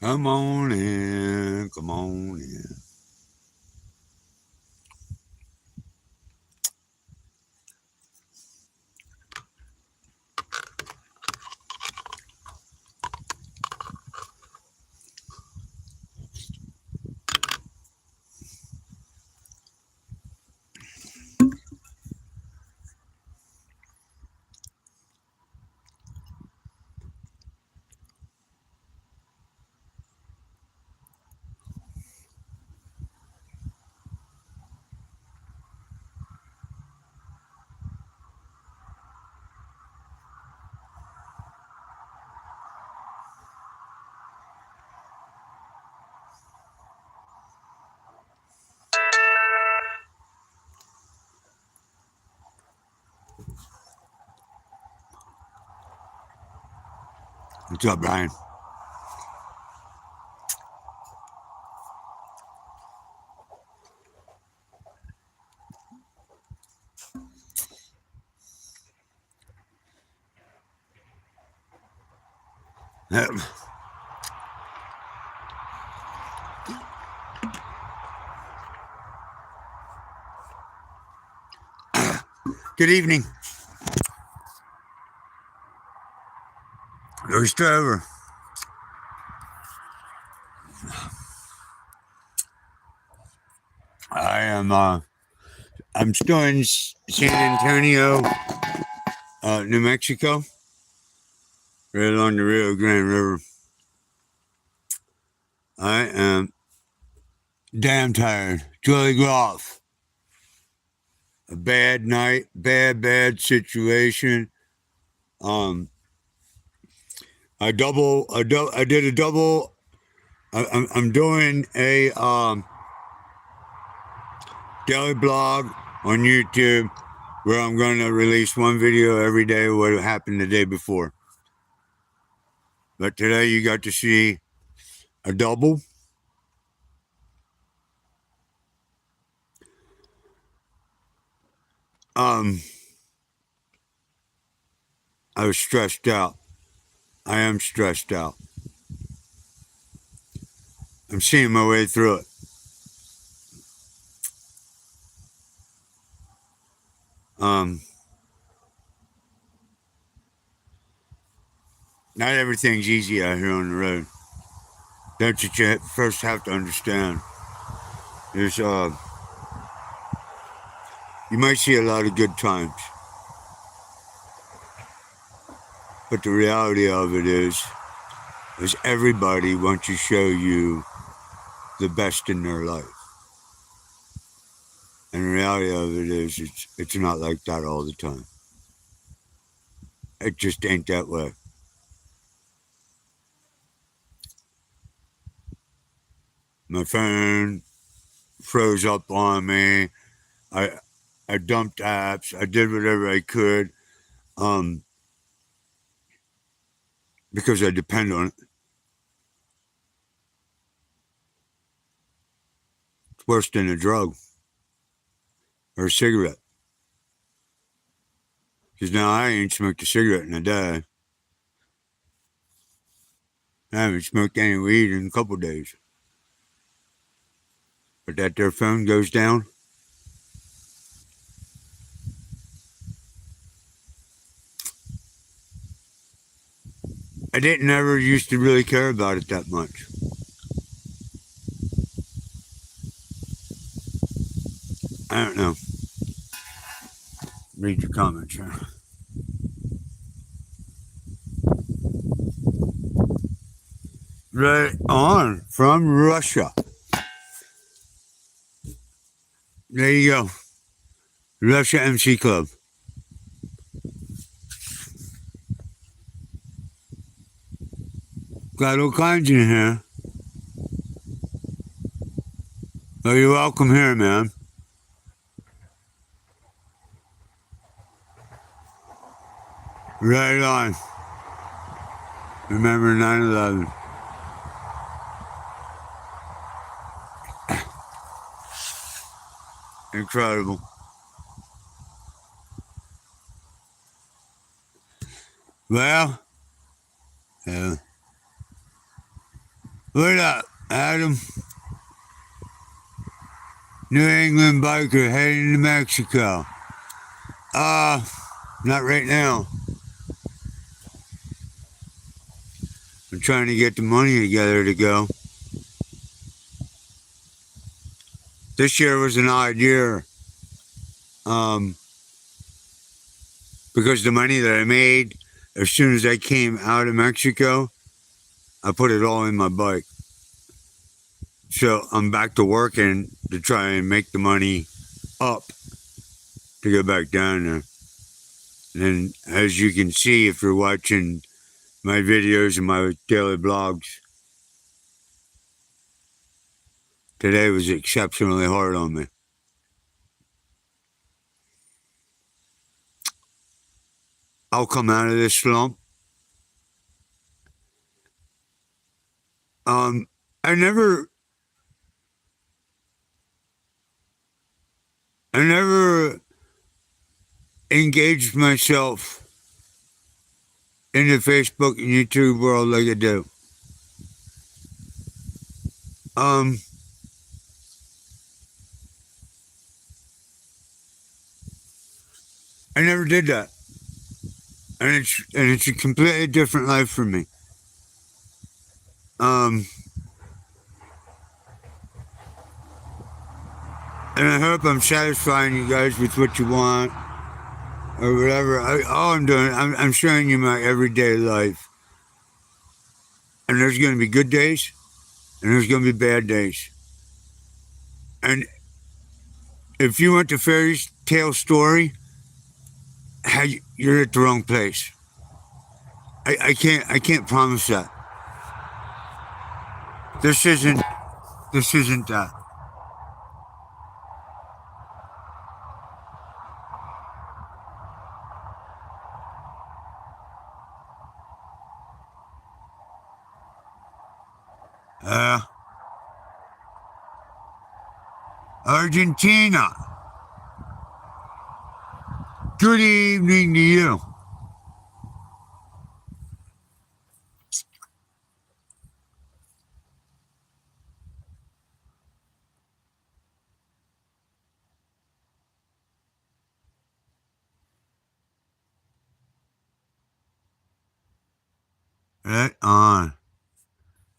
Come on in, come on in. What's up, Brian? Good evening. Roast over. I'm still in San Antonio, New Mexico, right along the Rio Grande River. I am damn tired. Julie Groff. A bad night, bad situation. I did a double. I'm doing a daily blog on YouTube where I'm going to release one video every day of what happened the day before. But today you got to see a double. I was stressed out. I am stressed out. I'm seeing my way through it. Not everything's easy out here on the road. That's what you first have to understand. There's you might see a lot of good times, but the reality of it is everybody wants to show you the best in their life. And the reality of it is it's not like that all the time. It just ain't that way. My phone froze up on me. I dumped apps. I did whatever I could because I depend on it. It's worse than a drug or a cigarette. Because now I ain't smoked a cigarette in a day. I haven't smoked any weed in a couple days. But that their phone goes down. I didn't ever used to really care about it that much. I don't know. Read your comments here. Right on from Russia. There you go. Russia MC Club. Got all kinds in here. Well, you're welcome here, man. Right on. Remember 9/11. Incredible. Well, What up, Adam? New England biker heading to Mexico. Not right now. I'm trying to get the money together to go. This year was an odd year. Because the money that I made, as soon as I came out of Mexico, I put it all in my bike. So I'm back to working to try and make the money up to go back down there. And as you can see, if you're watching my videos and my daily blogs, today was exceptionally hard on me. I'll come out of this slump. I never engaged myself in the Facebook and YouTube world like I do. I never did that. And it's a completely different life for me. And I hope I'm satisfying you guys with what you want or whatever. All I'm doing, I'm showing you my everyday life. And there's going to be good days and there's going to be bad days. And if you want the fairy tale story, you're at the wrong place. I can't promise that. This isn't that. Argentina. Good evening to you. Right on.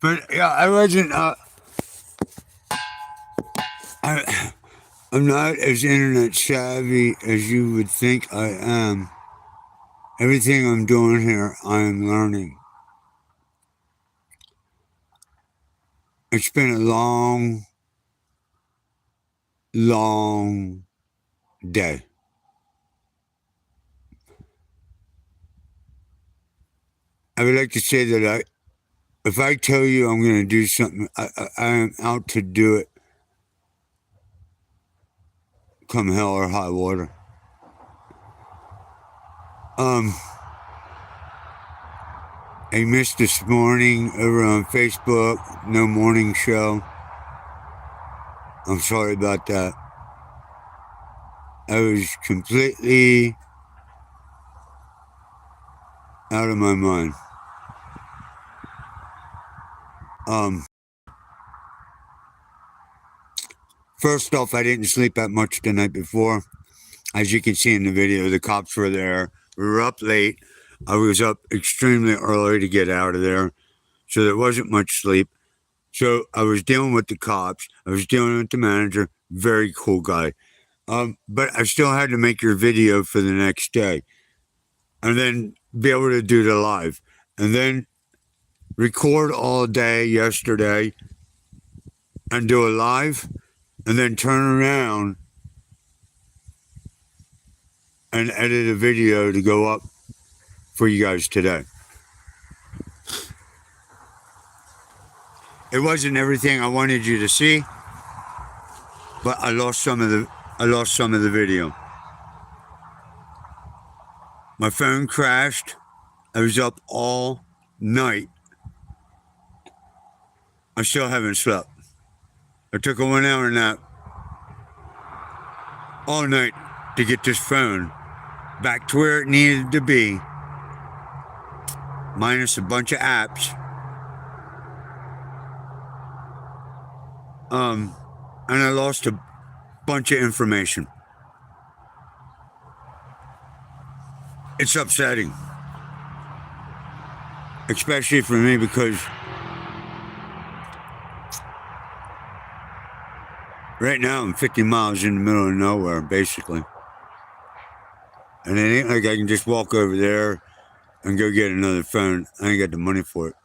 But yeah, I wasn't. I'm not as internet savvy as you would think I am. Everything I'm doing here, I'm learning. It's been a long, long day. I would like to say that if I tell you I'm going to do something, I am out to do it, come hell or high water. I missed this morning over on Facebook, no morning show. I'm sorry about that. I was completely out of my mind. First off, I didn't sleep that much the night before. As you can see in the video, the cops were there. We were up late. I was up extremely early to get out of there, so there wasn't much sleep. So I was dealing with the cops. I was dealing with the manager. Very cool guy. But I still had to make your video for the next day. And then be able to do the live. And then record all day yesterday and do a live. And then turn around and edit a video to go up for you guys today. It wasn't everything I wanted you to see, but I lost some of the video. My phone crashed. I was up all night. I still haven't slept. I took a 1 hour nap all night to get this phone back to where it needed to be, minus a bunch of apps. And I lost a bunch of information. It's upsetting, especially for me, because right now I'm 50 miles in the middle of nowhere, basically. And it ain't like I can just walk over there and go get another phone. I ain't got the money for it.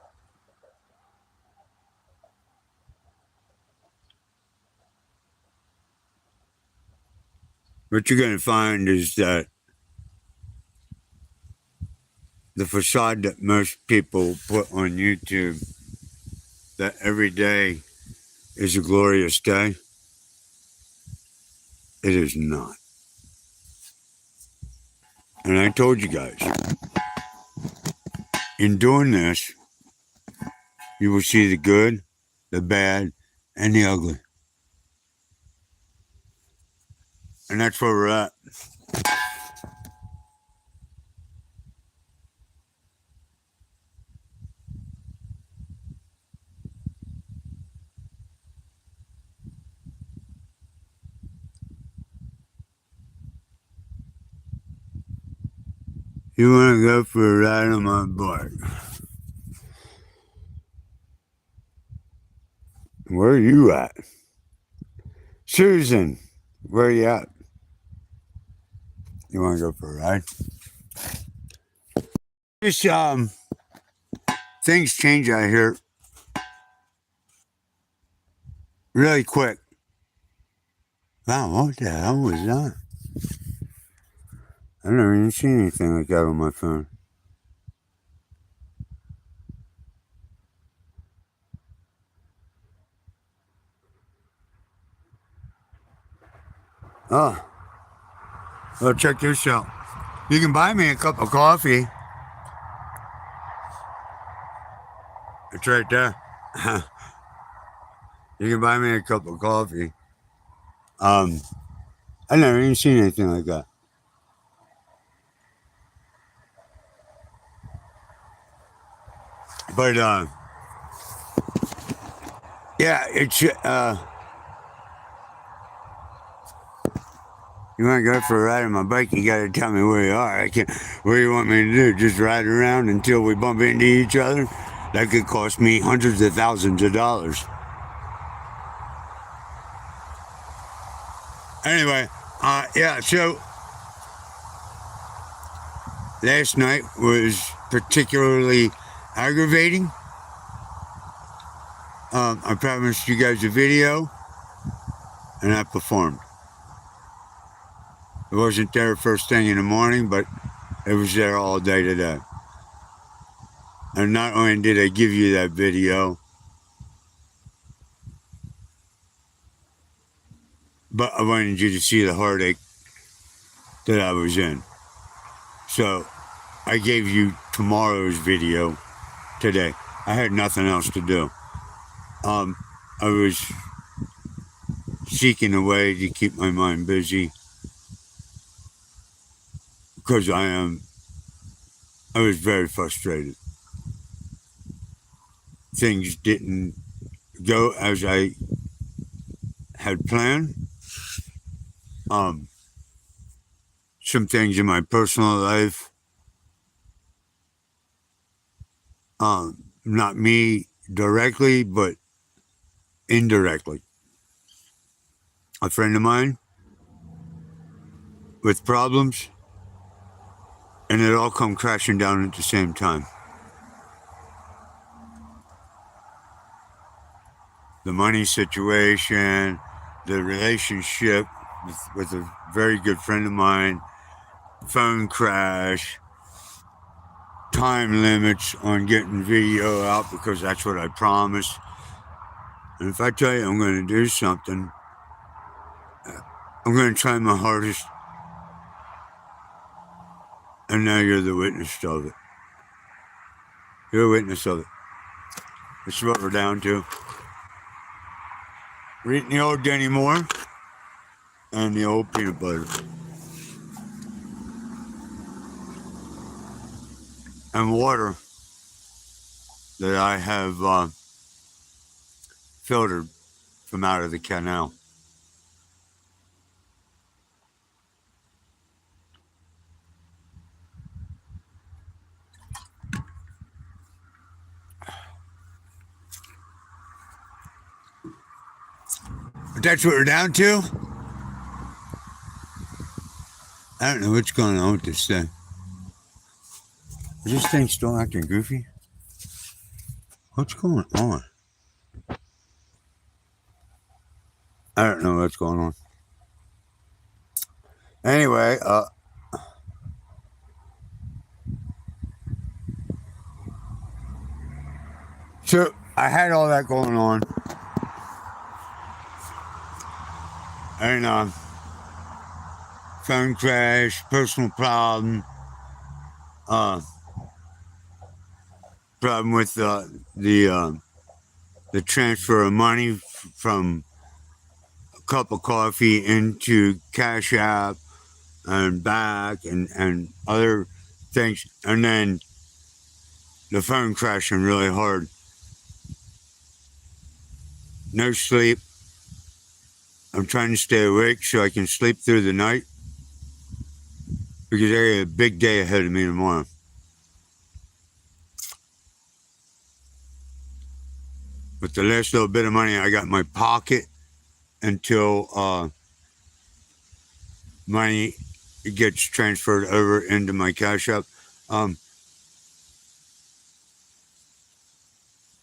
What you're going to find is that the facade that most people put on YouTube, that every day is a glorious day, it is not. And I told you guys, in doing this, you will see the good, the bad, and the ugly. And that's where we're at. You want to go for a ride on my bike? Where are you at? Susan, where are you at? You want to go for a ride? Just, things change out here really quick. Wow, what the hell was that? I've never even seen anything like that on my phone. Oh, well, check this out. You can buy me a cup of coffee. It's right there. You can buy me a cup of coffee. I've never even seen anything like that. But, yeah, it's, you want to go for a ride on my bike, you got to tell me where you are. What do you want me to do? Just ride around until we bump into each other? That could cost me hundreds of thousands of dollars. Anyway, yeah, so last night was particularly aggravating. I promised you guys a video, and I performed. It wasn't there first thing in the morning, but it was there all day today. And not only did I give you that video, but I wanted you to see the heartache that I was in. So I gave you tomorrow's video today. I had nothing else to do. I was seeking a way to keep my mind busy because I was very frustrated. Things didn't go as I had planned. Some things in my personal life, not me directly, but indirectly. A friend of mine with problems, and it all come crashing down at the same time. The money situation, the relationship with a very good friend of mine, phone crash, time limits on getting video out because that's what I promised. And if I tell you I'm going to do something, I'm going to try my hardest. And now you're the witness of it. You're a witness of it. This is what we're down to. We're eating the old Denny Moore and the old peanut butter. And water that I have filtered from out of the canal. But that's what we're down to. I don't know what's going on with this thing. Is this thing still acting goofy? What's going on? I don't know what's going on. Anyway, so I had all that going on. And phone crash, personal problem, problem with the transfer of money from a cup of coffee into Cash App and back and other things, and then the phone crashing really hard. No sleep. I'm trying to stay awake so I can sleep through the night because I got a big day ahead of me tomorrow. With the last little bit of money I got in my pocket until money gets transferred over into my Cash App,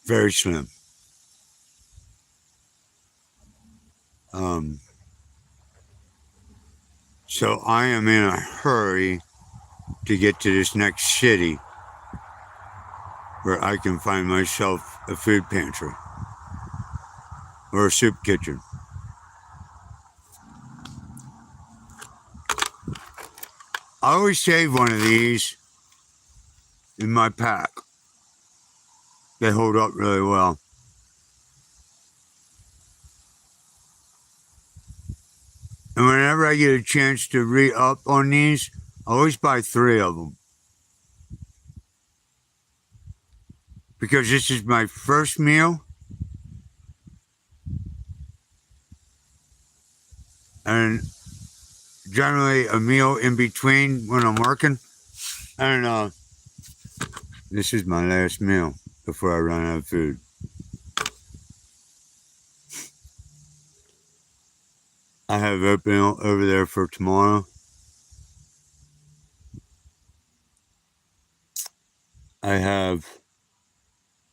very slim. So I am in a hurry to get to this next city where I can find myself a food pantry or a soup kitchen. I always save one of these in my pack. They hold up really well. And whenever I get a chance to re-up on these, I always buy 3 of them. Because this is my first meal. And generally a meal in between when I'm working. And this is my last meal before I run out of food. I have oatmeal over there for tomorrow. I have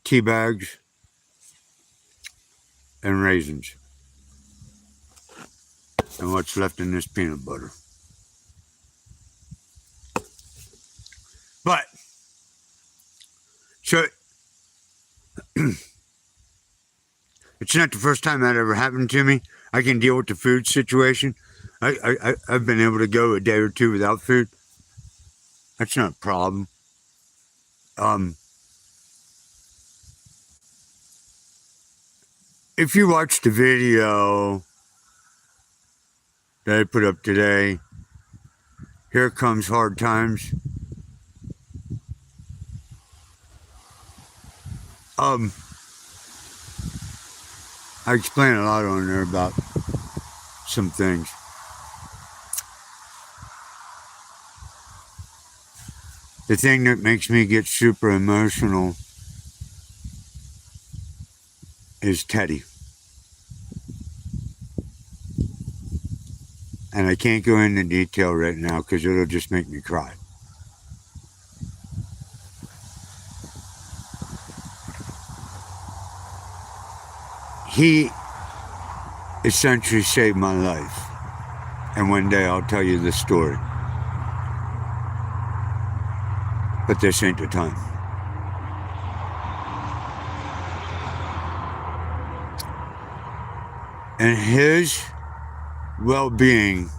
tea bags and raisins. And what's left in this peanut butter. But, so, it's not the first time that ever happened to me. I can deal with the food situation. I've been able to go a day or 2 without food. That's not a problem. If you watch the video that I put up today, Here Comes Hard Times. I explain a lot on there about some things. The thing that makes me get super emotional is Teddy. And I can't go into detail right now because it'll just make me cry. He essentially saved my life. And one day I'll tell you the story. But this ain't the time. And his well-being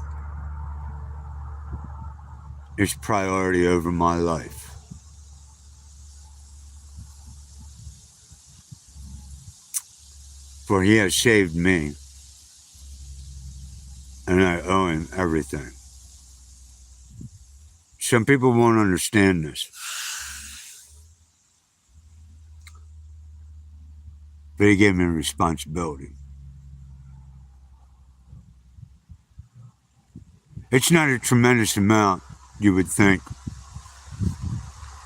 is priority over my life. For he has saved me, and I owe him everything. Some people won't understand this. But he gave me a responsibility. It's not a tremendous amount, you would think.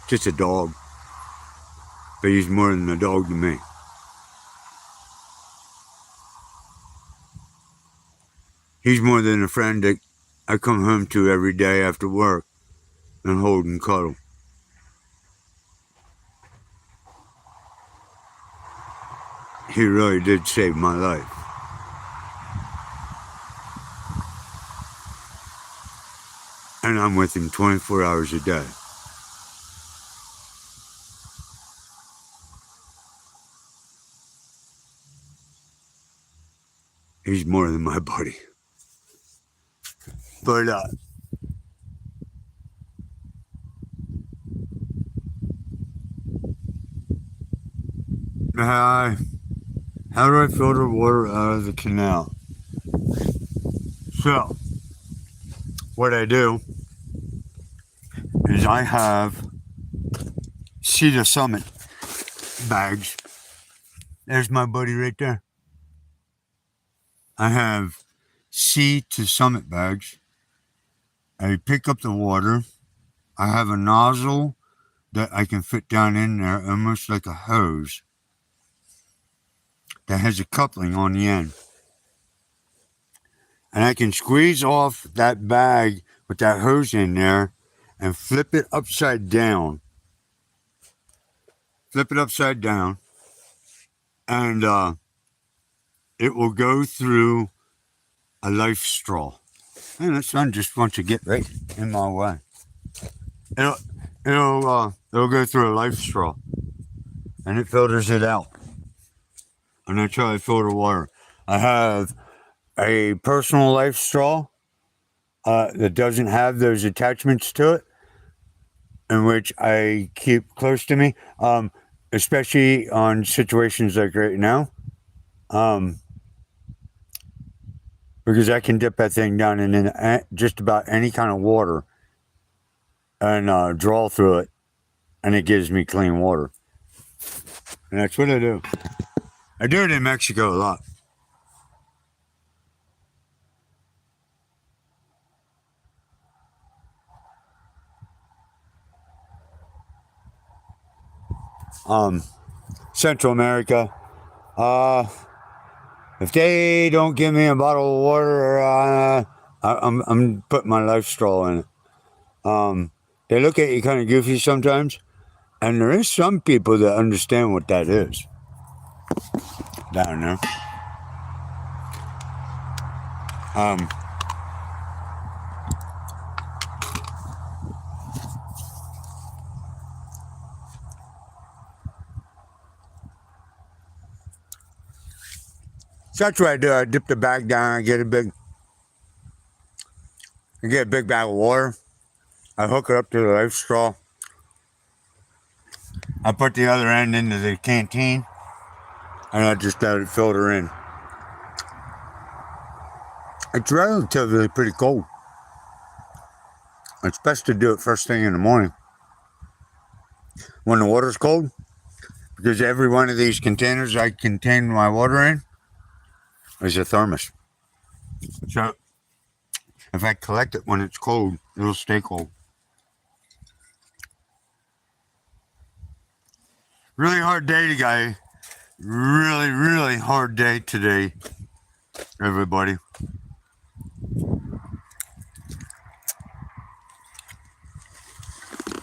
Just a dog. But he's more than a dog to me. He's more than a friend that I come home to every day after work and hold and cuddle. He really did save my life. And I'm with him 24 hours a day. He's more than my buddy. But, how do I filter water out of the canal? So, what I do is I have Sea to Summit bags. There's my buddy right there. I have Sea to Summit bags. I pick up the water. I have a nozzle that I can fit down in there, almost like a hose, that has a coupling on the end. And I can squeeze off that bag with that hose in there and flip it upside down. Flip it upside down. And it will go through a life straw. And that sun just wants to get right in my way. It'll go through a life straw. And it filters it out. And that's how I filter water. I have a personal life straw that doesn't have those attachments to it, in which I keep close to me, especially on situations like right now, because I can dip that thing down in just about any kind of water and draw through it, and it gives me clean water. And that's what I do. I do it in Mexico a lot. Central America. If they don't give me a bottle of water, I'm putting my life straw in it. They look at you kind of goofy sometimes, and there is some people that understand what that is down there. So that's what I do. I dip the bag down. I get a big bag of water. I hook it up to the life straw. I put the other end into the canteen, and I just let it filter in. It's relatively pretty cold. It's best to do it first thing in the morning when the water's cold, because every one of these containers I contain my water in is a thermos. So if I collect it when it's cold, it'll stay cold. Really hard day today. Really, really hard day today, everybody.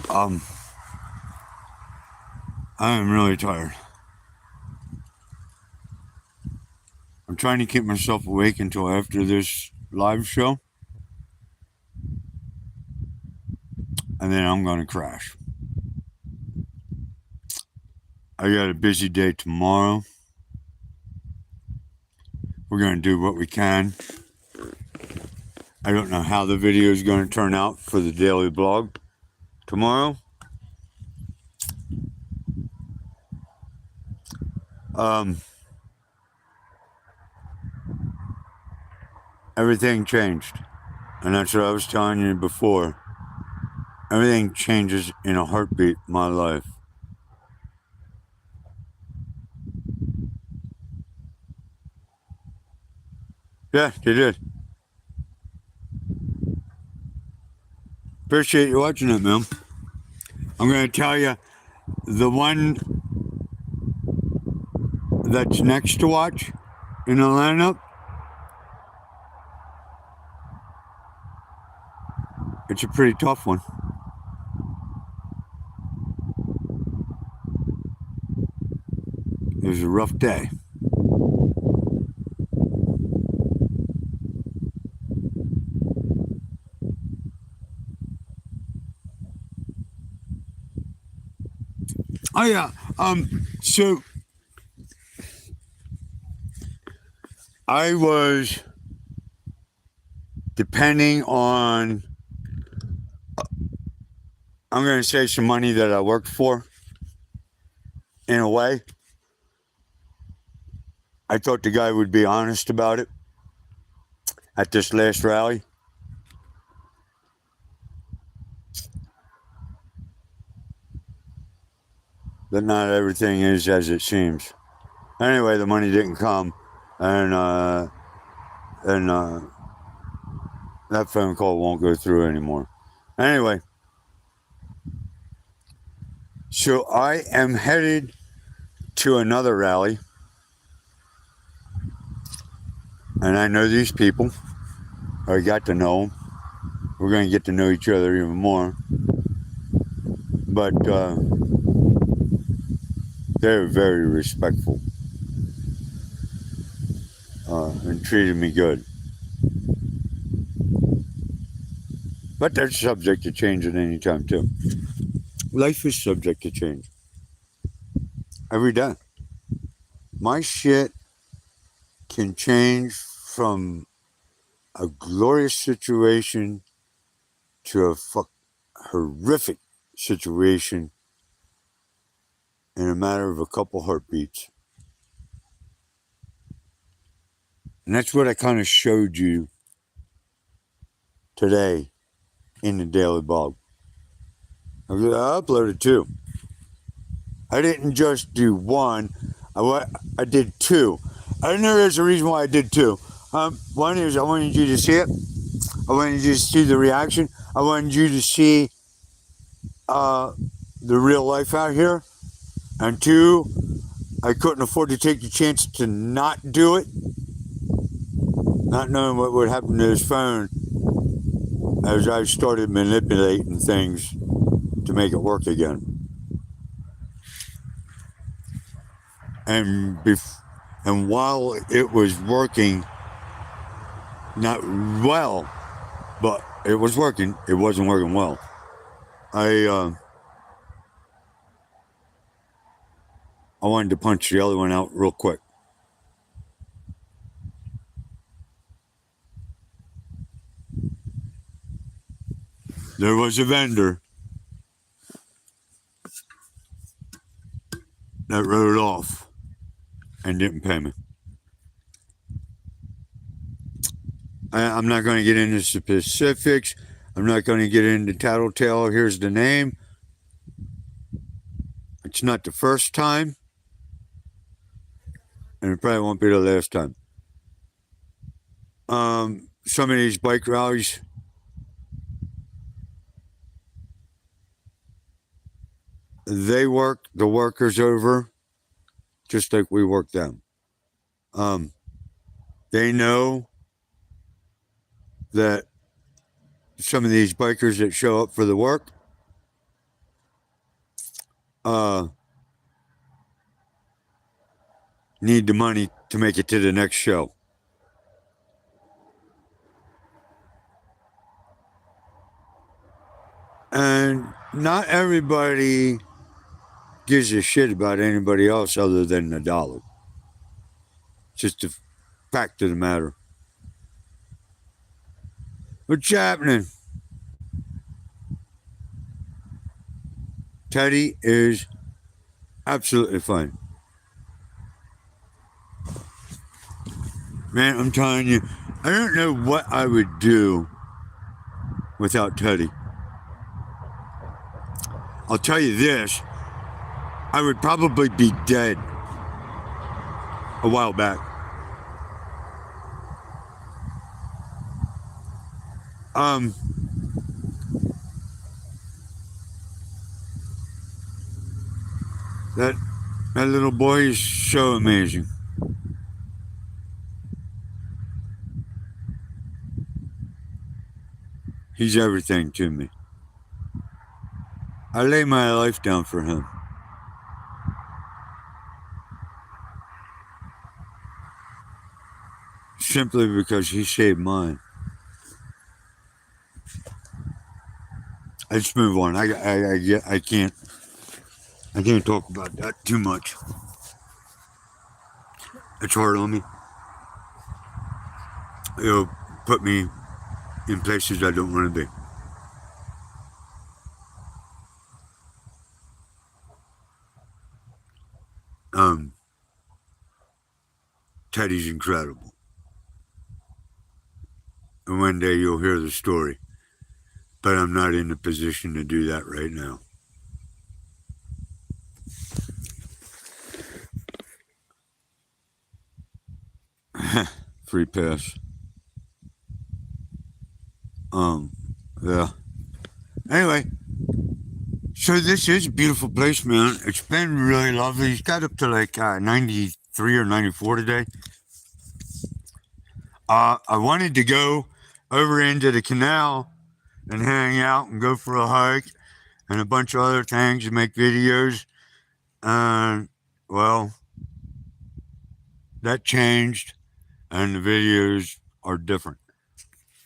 I am really tired. I'm trying to keep myself awake until after this live show, and then I'm going to crash. I got a busy day tomorrow. We're going to do what we can. I don't know how the video is going to turn out for the daily blog tomorrow. Everything changed. And that's what I was telling you before. Everything changes in a heartbeat in my life. Yeah, they did. Appreciate you watching it, man. I'm going to tell you, the one that's next to watch in the lineup, it's a pretty tough one. It was a rough day. Oh yeah. So I was depending on, I'm going to say, some money that I worked for. In a way, I thought the guy would be honest about it at this last rally. But not everything is as it seems. Anyway, the money didn't come, and that phone call won't go through anymore. Anyway, so I am headed to another rally, and I know these people. I got to know them. We're going to get to know each other even more. But they're very respectful and treated me good. But they're subject to change at any time, too. Life is subject to change. Every day. My shit can change from a glorious situation to a horrific situation in a matter of a couple heartbeats. And that's what I kind of showed you today in the Daily Blog. I uploaded 2. I didn't just do 1. I did 2. I know there's a reason why I did 2. One is I wanted you to see it. I wanted you to see the reaction. I wanted you to see the real life out here. And 2, I couldn't afford to take the chance to not do it. Not knowing what would happen to his phone as I started manipulating things to make it work again. And while it was working, not well, but it was working, it wasn't working well. I wanted to punch the other one out real quick. There was a vendor that wrote off and didn't pay me. I'm not going to get into specifics. I'm not going to get into tattletale. Here's the name. It's not the first time, and it probably won't be the last time. Some of these bike rallies, they work the workers over just like we work them. They know that some of these bikers that show up for the work need the money to make it to the next show. And not everybody gives a shit about anybody else other than the dollar. Just the fact of the matter. What's happening? Teddy is absolutely fine. Man, I'm telling you, I don't know what I would do without Teddy. I'll tell you this, I would probably be dead a while back. That little boy is so amazing. He's everything to me. I lay my life down for him. Simply because he saved mine. Let's move on. I can't talk about that too much. It's hard on me. It'll put me in places I don't want to be. Teddy's incredible. And one day you'll hear the story. But I'm not in a position to do that right now. Free pass. Yeah. Anyway, so this is a beautiful place, man. It's been really lovely. It's got up to like 93 or 94 today. I wanted to go over into the canal and hang out and go for a hike and a bunch of other things and make videos. Well, that changed and the videos are different.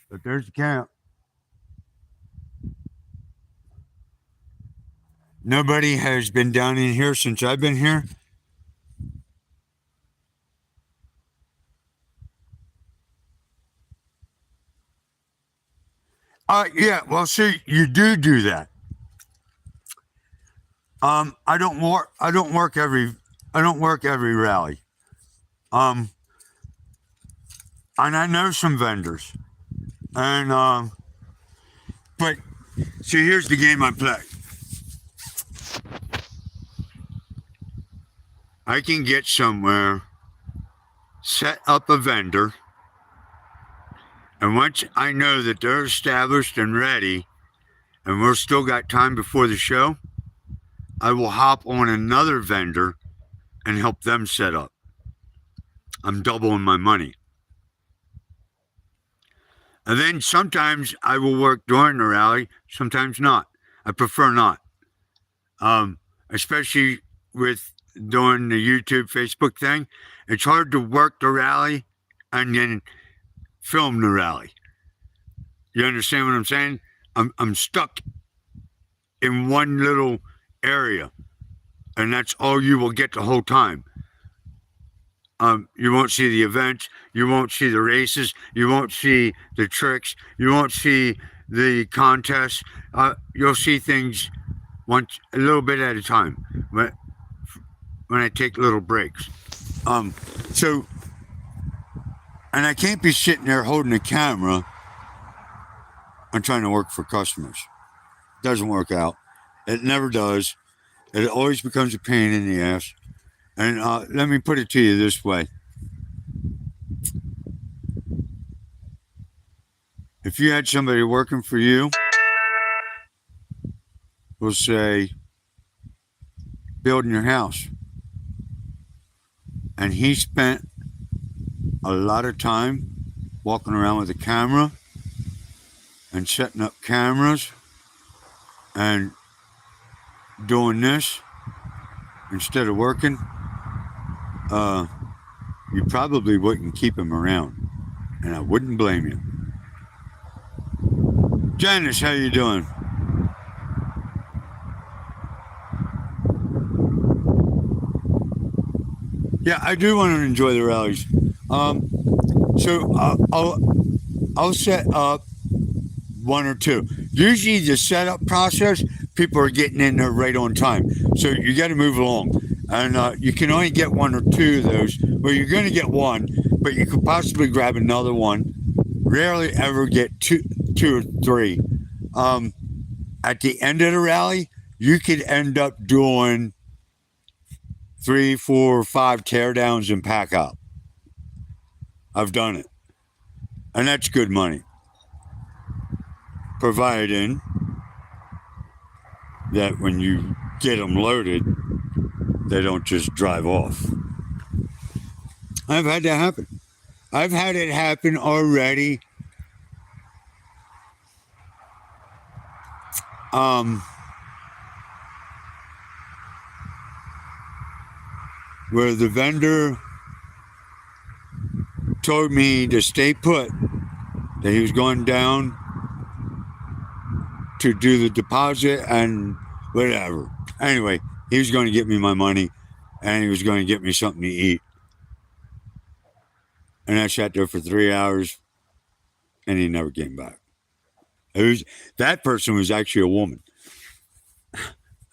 But there's the camp. Nobody has been down in here since I've been here. Yeah, well, see, you do that. I don't work every rally. And I know some vendors. And but see, here's the game I play. I can get somewhere, set up a vendor, and once I know that they're established and ready, and we're still got time before the show, I will hop on another vendor and help them set up. I'm doubling my money. And then sometimes I will work during the rally, sometimes not. I prefer not. Especially with doing the YouTube, Facebook thing. It's hard to work the rally and then film the rally. You understand what I'm saying? I'm stuck in one little area, and that's all you will get the whole time. You won't see the events, you won't see the races, you won't see the tricks, you won't see the contests. You'll see things once, a little bit at a time, when I take little breaks. So, and I can't be sitting there holding a camera and trying to work for customers. It doesn't work out. It never does. It always becomes a pain in the ass. And let me put it to you this way. If you had somebody working for you, we'll say, building your house, and he spent a lot of time walking around with a camera and setting up cameras and doing this instead of working, you probably wouldn't keep him around, and I wouldn't blame you. Janice, how you doing? Yeah, I do want to enjoy the rallies. So I'll set up one or two. Usually the setup process, people are getting in there right on time. So you got to move along. And you can only get one or two of those. Well, you're going to get one, but you could possibly grab another one. Rarely ever get two or three. At the end of the rally, you could end up doing 3, 4, 5 teardowns and pack up. I've done it. And that's good money. Providing that when you get them loaded, They don't just drive off. I've had that happen. I've had it happen already. Where the vendor told me to stay put, that he was going down to do the deposit and whatever. Anyway, he was going to get me my money and he was going to get me something to eat. And I sat there for 3 hours and he never came back. That person was actually a woman.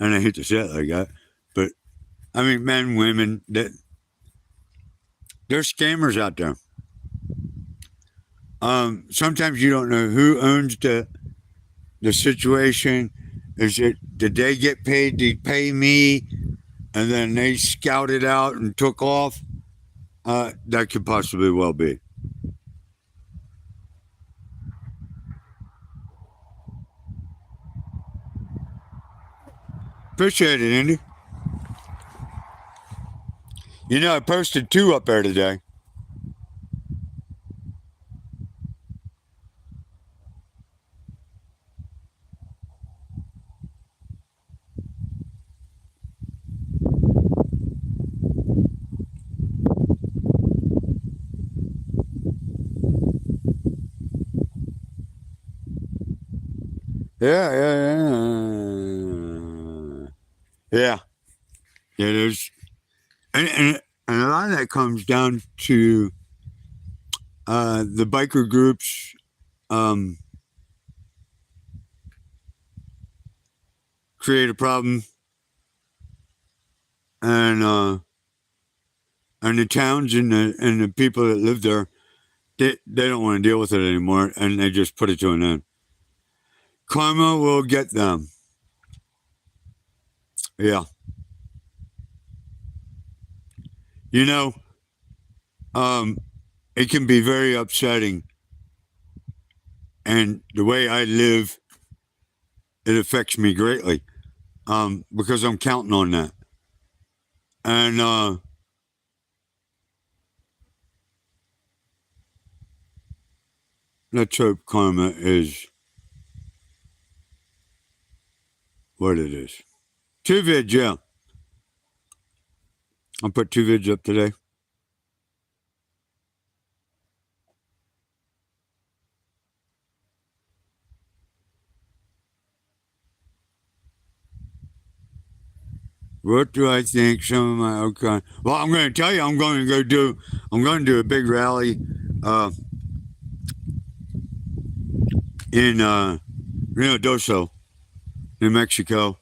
And I hate to say it like that, but I mean, men, women, there's scammers out there. Sometimes you don't know who owns the situation. Did they get paid to pay me and then they scouted out and took off? That could possibly well be. Appreciate it, Indy. You know, I posted 2 up there today. Yeah. There's, and a lot of that comes down to the biker groups. Create a problem, and the towns and the people that live there, they don't want to deal with it anymore, and they just put it to an end. Karma will get them. Yeah. You know, it can be very upsetting. And the way I live, it affects me greatly because I'm counting on that. And let's hope karma is what it is. 2 vids, yeah. I'll put 2 vids up today. What do I think? Some of my okay. Well, I'm going to tell you, I'm going to do a big rally in Rio Doso, New Mexico,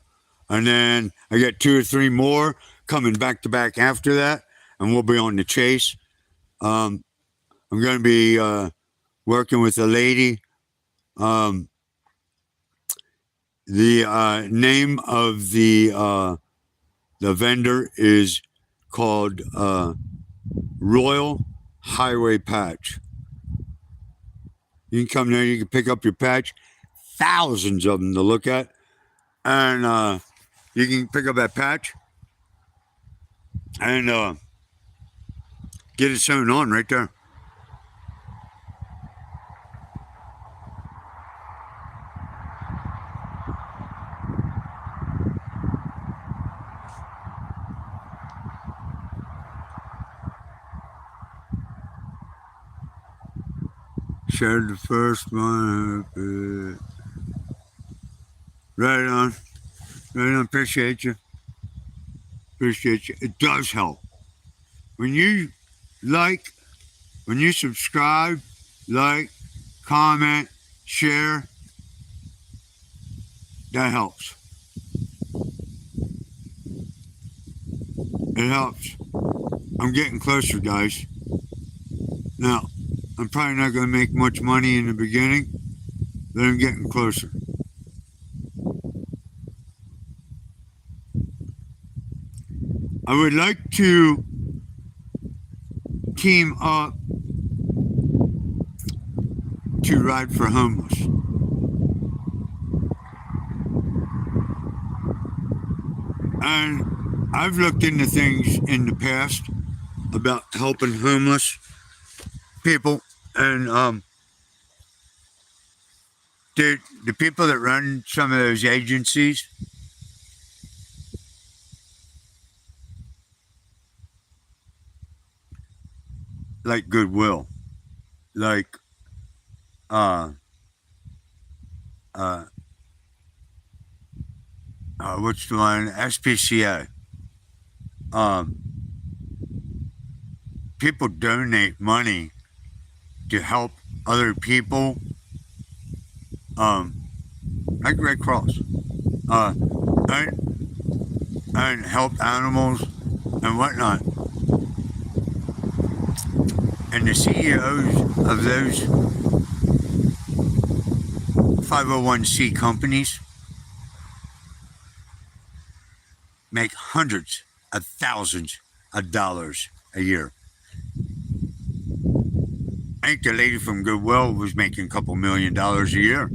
and then I got 2 or 3 more coming back to back after that, and we'll be on the chase. I'm going to be working with a lady. The name of the vendor is called Royal Highway Patch. You can come there, you can pick up your patch, thousands of them to look at, and you can pick up that patch and get it sewn on right there. Shared the first one. Right on. Appreciate you. It does help. When you like, when you subscribe, like, comment, share, that helps. It helps. I'm getting closer, guys. Now, I'm probably not going to make much money in the beginning, but I'm getting closer. I would like to team up to ride for homeless. And I've looked into things in the past about helping homeless people, and the people that run some of those agencies, like Goodwill, like uh, uh, what's the one? SPCA. Um, People donate money to help other people, um, like Red Cross, uh, and help animals and whatnot. And the CEOs of those 501c companies make hundreds of thousands of dollars a year. I think the lady from Goodwill was making a couple $1,000,000 a year.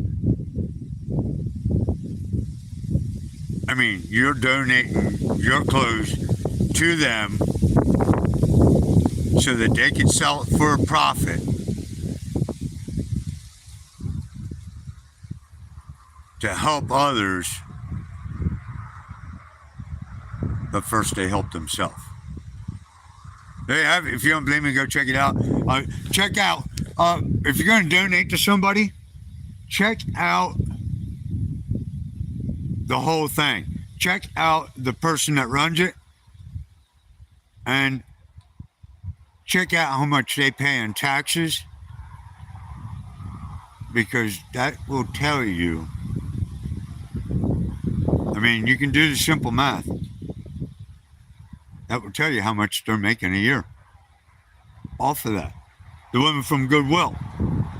I mean, you're donating your clothes to them so that they can sell it for a profit to help others, but first they help themselves. They have, if you don't believe me, go check it out. Check out, if you're going to donate to somebody, check out the whole thing. Check out the person that runs it, and check out how much they pay in taxes, because that will tell you. I mean, you can do the simple math. That will tell you how much they're making a year off of that. The woman from Goodwill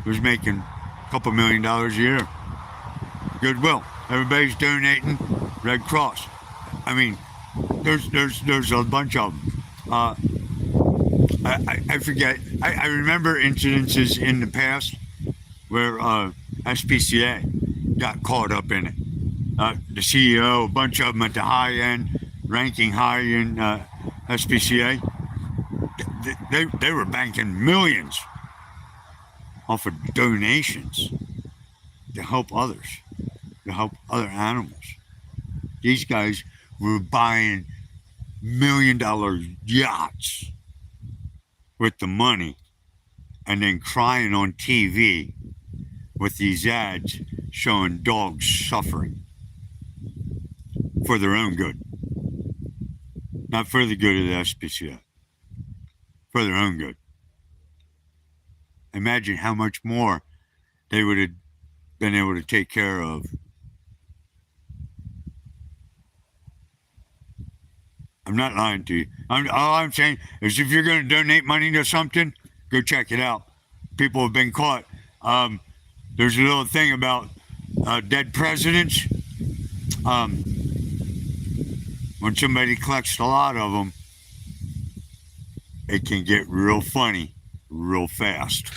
was making a couple $1,000,000 a year. Goodwill. Everybody's donating. Red Cross. I mean, there's a bunch of them. I forget. I remember incidences in the past where SPCA got caught up in it. The CEO, a bunch of them at the high end, ranking high in SPCA, they were banking millions off of donations to help others, to help other animals. These guys were buying $1,000,000 yachts with the money and then crying on TV with these ads showing dogs suffering for their own good. Not for the good of the SPCA, for their own good. Imagine how much more they would have been able to take care of. I'm not lying to you. All I'm saying is if you're going to donate money to something, go check it out. People have been caught. There's a little thing about dead presidents. When somebody collects a lot of them, it can get real funny real fast.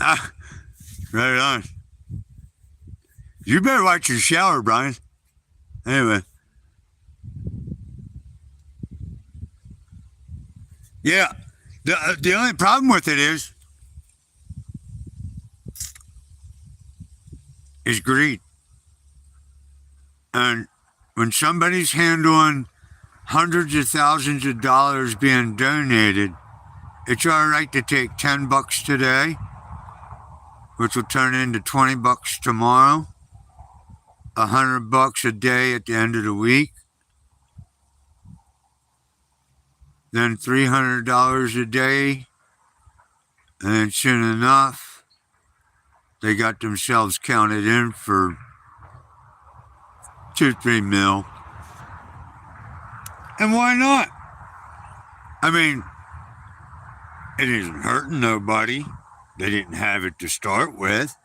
Ah, right on. You better watch your shower, Brian. Anyway. Yeah. The only problem with it is greed. And when somebody's handling hundreds of thousands of dollars being donated, it's all right to take $10 today, which will turn into $20 tomorrow, $100 a day at the end of the week, then $300 a day, and then soon enough, they got themselves counted in for 2-3 mil. And why not? I mean, it isn't hurting nobody. They didn't have it to start with.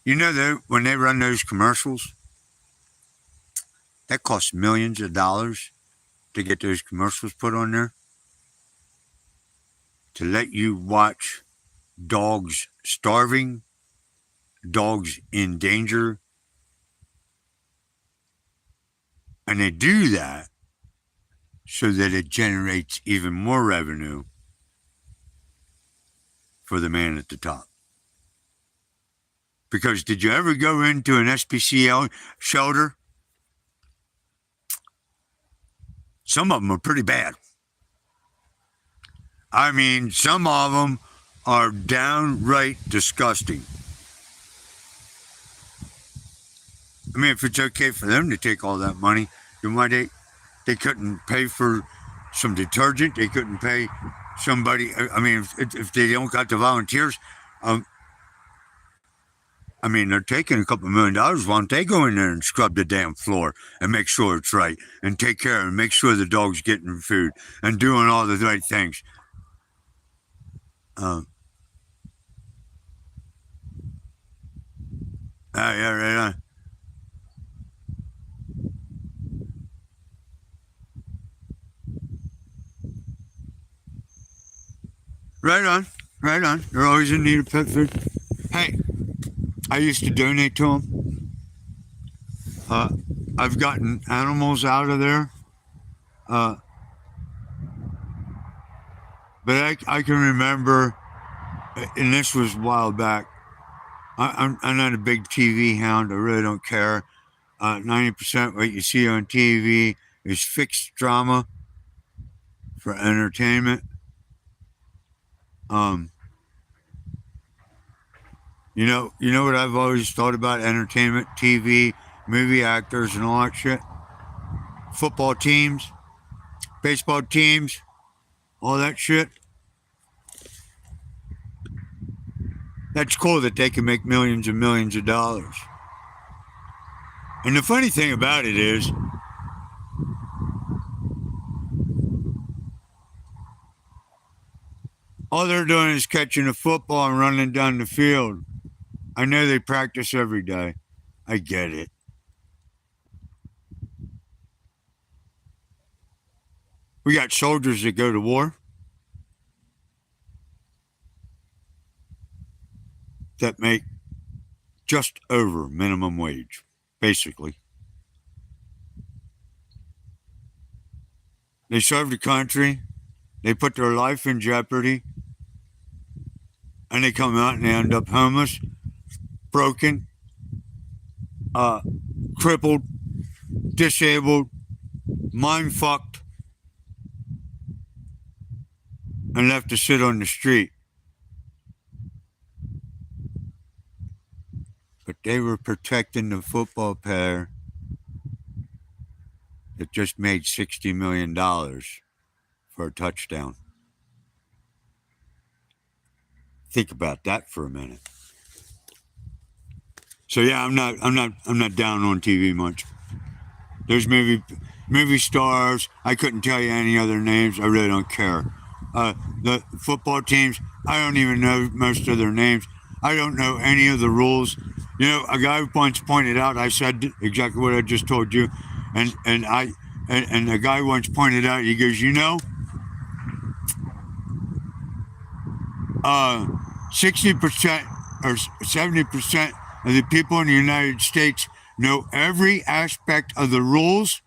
You know, when they run those commercials, That costs millions of dollars to get those commercials put on there. To let you watch dogs starving, dogs in danger. And they do that so that it generates even more revenue for the man at the top. Because did you ever go into an SPCA shelter? Some of them are pretty bad. I mean, some of them are downright disgusting. I mean, if it's okay for them to take all that money, then why they couldn't pay for some detergent? They couldn't pay somebody. I mean, if they don't got the volunteers, I mean, they're taking a couple $1 million. Why don't they go in there and scrub the damn floor and make sure it's right and take care and make sure the dog's getting food and doing all the right things? Yeah, right on. Right on, right on. They're always in need of pet food. Hey, I used to donate to them. I've gotten animals out of there. But I can remember, and this was a while back. I'm not a big TV hound. I really don't care. 90% what you see on TV is fixed drama for entertainment. You know what I've always thought about entertainment, TV, movie actors, and all that shit. Football teams, baseball teams, all that shit. That's cool that they can make millions and millions of dollars. And the funny thing about it is, all they're doing is catching a football and running down the field. I know they practice every day. I get it. We got soldiers that go to war that make just over minimum wage, basically. They serve the country, they put their life in jeopardy, and they come out and they end up homeless, broken, crippled, disabled, mind fucked, and left to sit on the street. But they were protecting the football player that just made $60 million for a touchdown. Think about that for a minute. So yeah, I'm not down on TV much. There's movie stars. I couldn't tell you any other names. I really don't care. The football teams, I don't even know most of their names. I don't know any of the rules. You know, a guy once pointed out, I said exactly what I just told you, and a guy once pointed out, he goes, 60% or 70% of the people in the United States know every aspect of the rules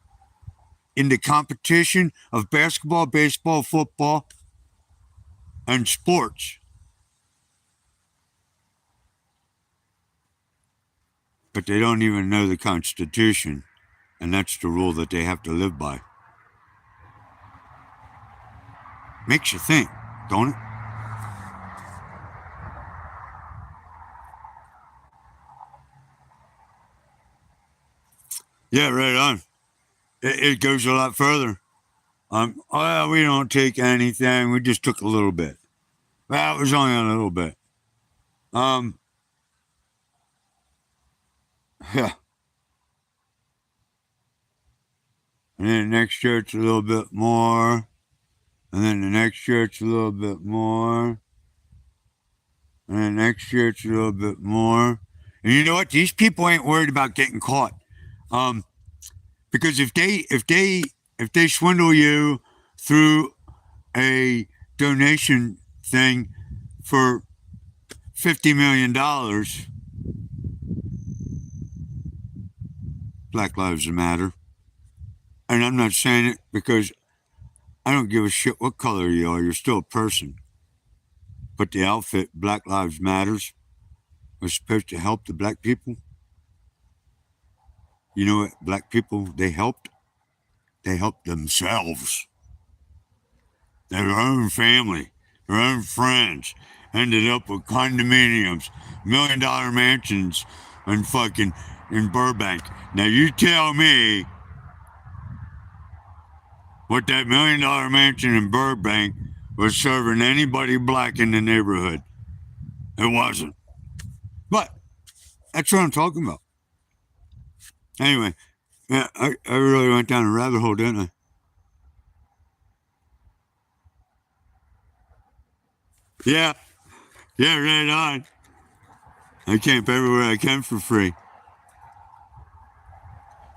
in the competition of basketball, baseball, football, and sports. But they don't even know the Constitution, and that's the rule that they have to live by. Makes you think, don't it? Yeah, right on. It goes a lot further. We don't take anything. We just took a little bit. Well, it was only a little bit. Yeah. And then next year it's a little bit more. And then the next year it's a little bit more. And then next year it's a little bit more. And you know what? These people ain't worried about getting caught. Because if they swindle you through a donation thing for $50 million, Black Lives Matter. And I'm not saying it because I don't give a shit what color you are. You're still a person. But the outfit, Black Lives Matters, was supposed to help the black people. You know what black people they helped? They helped themselves. Their own family, their own friends ended up with condominiums, $1 million mansions, and fucking in Burbank. Now you tell me what that $1 million mansion in Burbank was serving anybody black in the neighborhood. It wasn't. But that's what I'm talking about. Anyway, yeah, I really went down a rabbit hole, didn't I? Yeah, right on. I camp everywhere I can for free.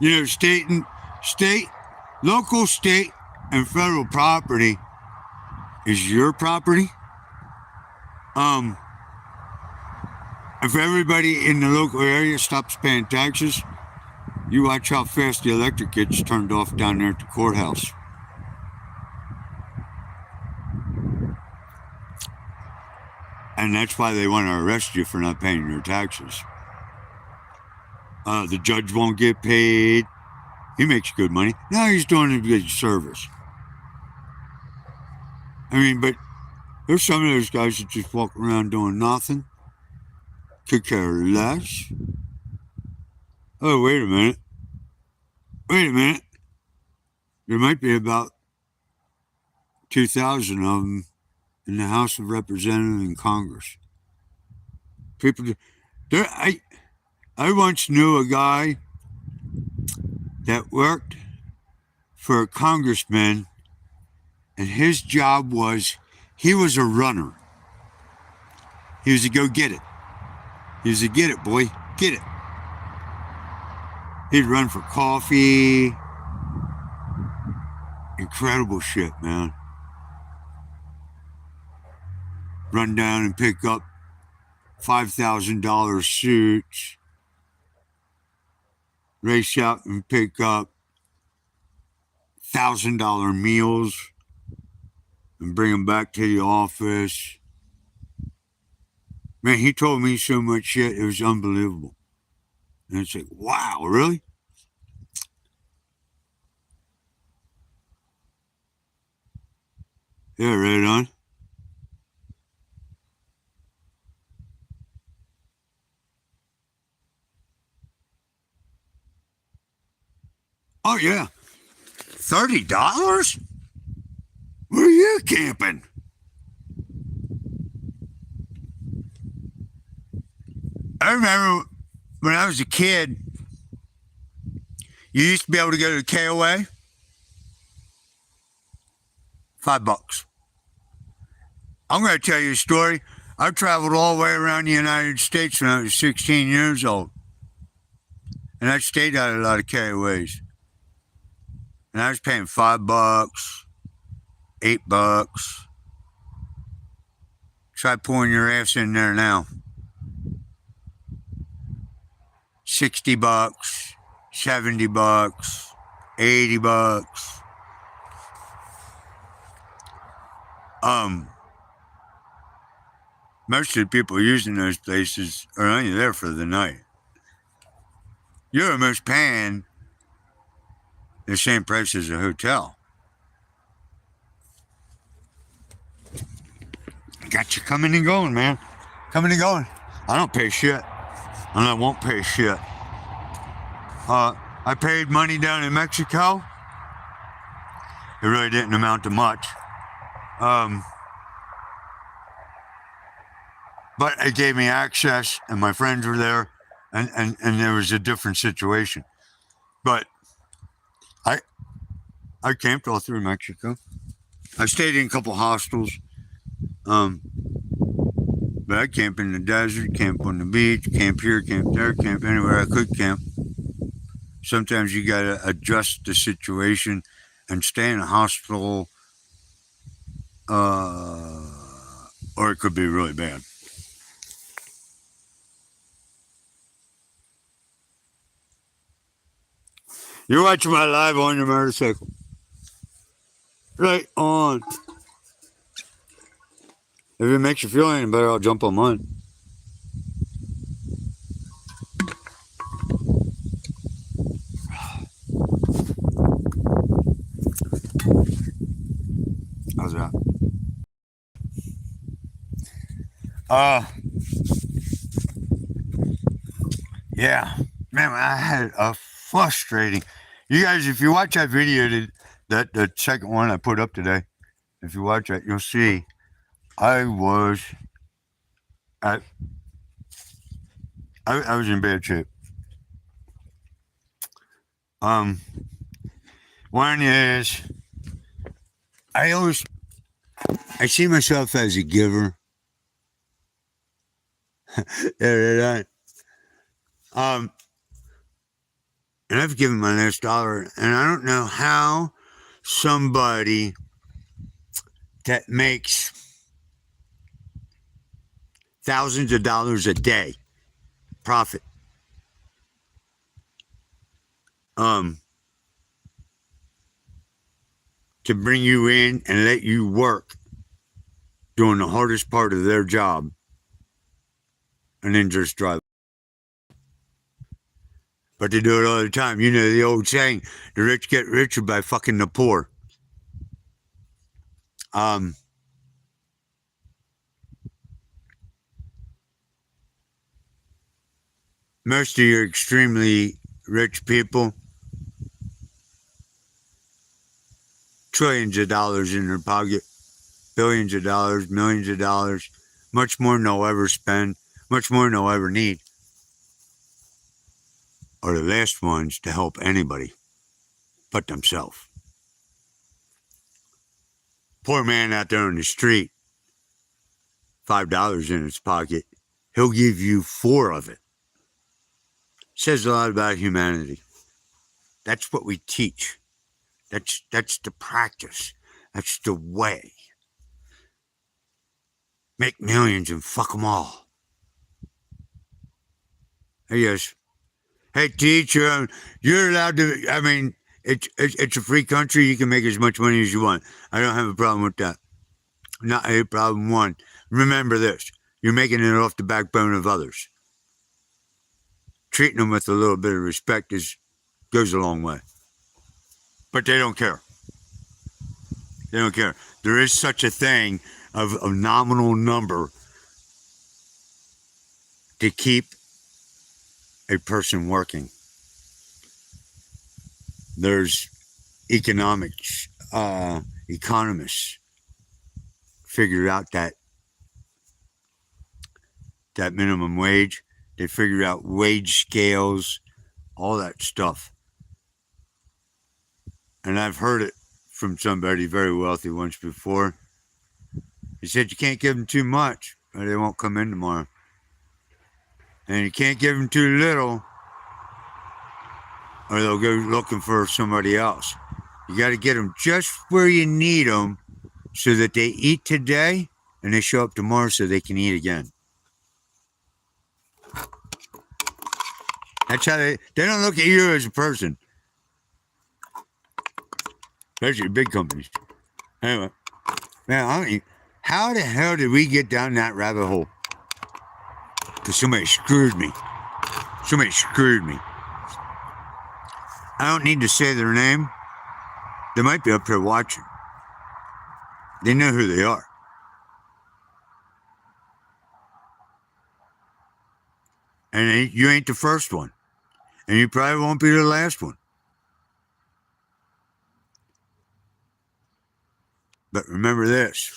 You know, local, state, and federal property is your property. If everybody in the local area stops paying taxes, you watch how fast the electric gets turned off down there at the courthouse. And that's why they want to arrest you for not paying your taxes. The judge won't get paid. He makes good money. Now he's doing a good service. I mean, but there's some of those guys that just walk around doing nothing. Could care less. Oh, wait a minute. There might be about 2,000 of them in the House of Representatives and Congress. People, I once knew a guy that worked for a congressman, and his job was, he was a runner. He was a go get it. He was a get it, boy, get it. He'd run for coffee. Incredible shit, man. Run down and pick up $5,000 suits. Race out and pick up $1,000 meals and bring them back to the office. Man, he told me so much shit, it was unbelievable. And it's like, wow, really? Yeah, right on. Oh, yeah. $30? Where are you camping? I remember when I was a kid, you used to be able to go to the KOA. $5. I'm going to tell you a story. I traveled all the way around the United States when I was 16 years old. And I stayed at a lot of KOAs. And I was paying $5, $8. Try pouring your ass in there now. $60, $70, $80. Most of the people using those places are only there for the night. You're almost paying the same price as a hotel. Got you coming and going, man. Coming and going. I don't pay shit. And I won't pay shit. I paid money down in Mexico. It really didn't amount to much. But it gave me access, and my friends were there, and there was a different situation. But I camped all through Mexico. I stayed in a couple hostels. But I camp in the desert, camp on the beach, camp here, camp there, camp anywhere I could camp. Sometimes you got to adjust the situation and stay in a hospital, or it could be really bad. You're watching my live on your motorcycle. Right on. If it makes you feel any better, I'll jump on mine. How's that? Yeah. Man, I had a frustrating. You guys, if you watch that video, that the second one I put up today, if you watch that, you'll see I was I was in bad shape. One is I see myself as a giver. Yeah. And I've given my last dollar, and I don't know how somebody that makes thousands of dollars a day profit, to bring you in and let you work doing the hardest part of their job and then just drive. But they do it all the time. You know the old saying, the rich get richer by fucking the poor. Most of your extremely rich people, trillions of dollars in their pocket, billions of dollars, millions of dollars, much more than they'll ever spend, much more than they'll ever need, are the last ones to help anybody but themselves. Poor man out there on the street, $5 in his pocket, he'll give you 4 of it. Says a lot about humanity. That's what we teach. That's the practice. That's the way. Make millions and fuck them all. Yes. Hey, teacher, you're allowed to. I mean, it's a free country. You can make as much money as you want. I don't have a problem with that. Not a problem one. Remember this: you're making it off the backbone of others. Treating them with a little bit of respect goes a long way. But they don't care. They don't care. There is such a thing of a nominal number to keep a person working. There's economists figured out that minimum wage. They figured out wage scales, all that stuff. And I've heard it from somebody very wealthy once before. He said you can't give them too much or they won't come in tomorrow. And you can't give them too little or they'll go looking for somebody else. You got to get them just where you need them so that they eat today and they show up tomorrow so they can eat again. That's how they don't look at you as a person. Especially big companies. Anyway, man, how the hell did we get down that rabbit hole? Because somebody screwed me. Somebody screwed me. I don't need to say their name. They might be up here watching. They know who they are. And you ain't the first one. And you probably won't be the last one. But remember this.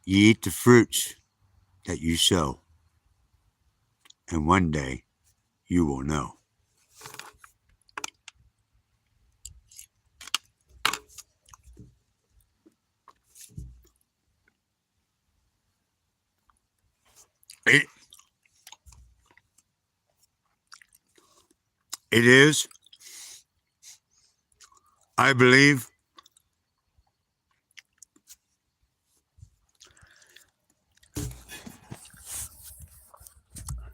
You eat the fruits that you sow. And one day, you will know. it is, I believe,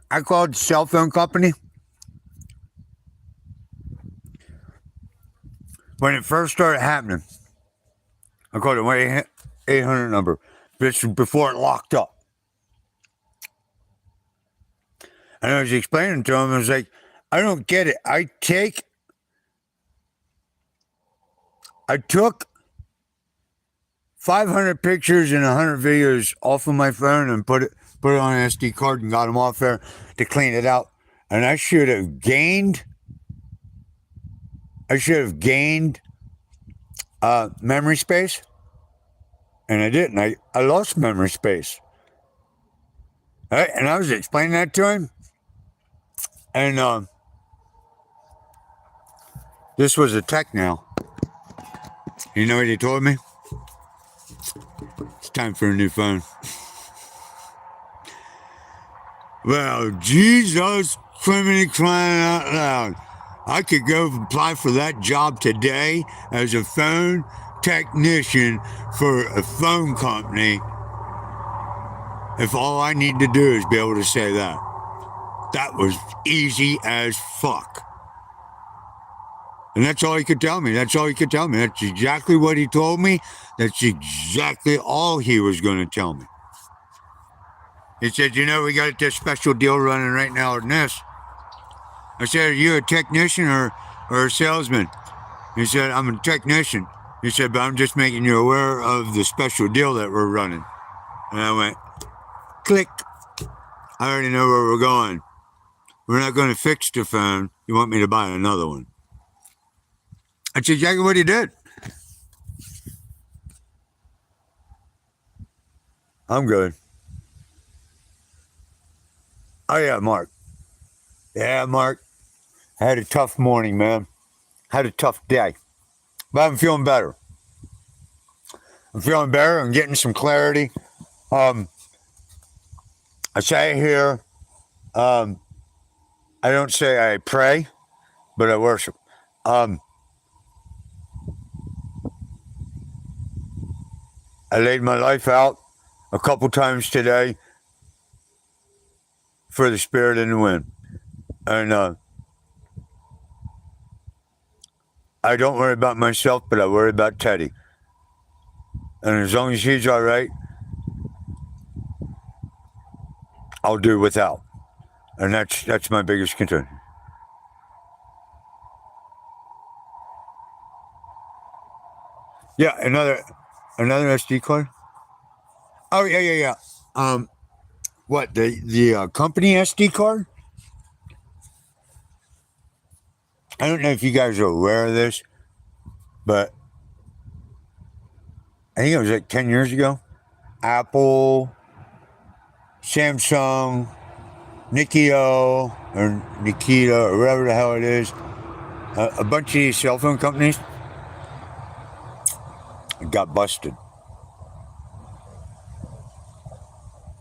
I called the cell phone company when it first started happening. I called it 1-800 number. This was before it locked up. And I was explaining to him, I was like, I don't get it. I took 500 pictures and 100 videos off of my phone and put it on an SD card and got them off there to clean it out. And I should have gained memory space. And I didn't. I lost memory space. Right? And I was explaining that to him. And this was a tech now. You know what he told me? It's time for a new phone. Well, Jesus, criminy crying out loud. I could go apply for that job today as a phone technician for a phone company if all I need to do is be able to say that. That was easy as fuck. And that's all he could tell me. That's exactly what he told me. That's exactly all he was going to tell me. He said, you know, we got this special deal running right now on this. I said, are you a technician or a salesman? He said, I'm a technician. He said, but I'm just making you aware of the special deal that we're running. And I went, click. I already know where we're going. We're not going to fix the phone. You want me to buy another one. That's exactly what he did. I'm good. Oh, yeah, Mark. Yeah, Mark. I had a tough morning, man. Had a tough day. But I'm feeling better. I'm getting some clarity. I say here, I don't say I pray, but I worship. I laid my life out a couple times today for the Spirit and the wind. And I don't worry about myself, but I worry about Teddy. And as long as he's all right, I'll do without. And that's my biggest concern. Yeah, another SD card. Oh yeah. What the company SD card? I don't know if you guys are aware of this, but I think it was like 10 years ago. Apple, Samsung, Nikio or Nikita or whatever the hell it is, a bunch of these cell phone companies got busted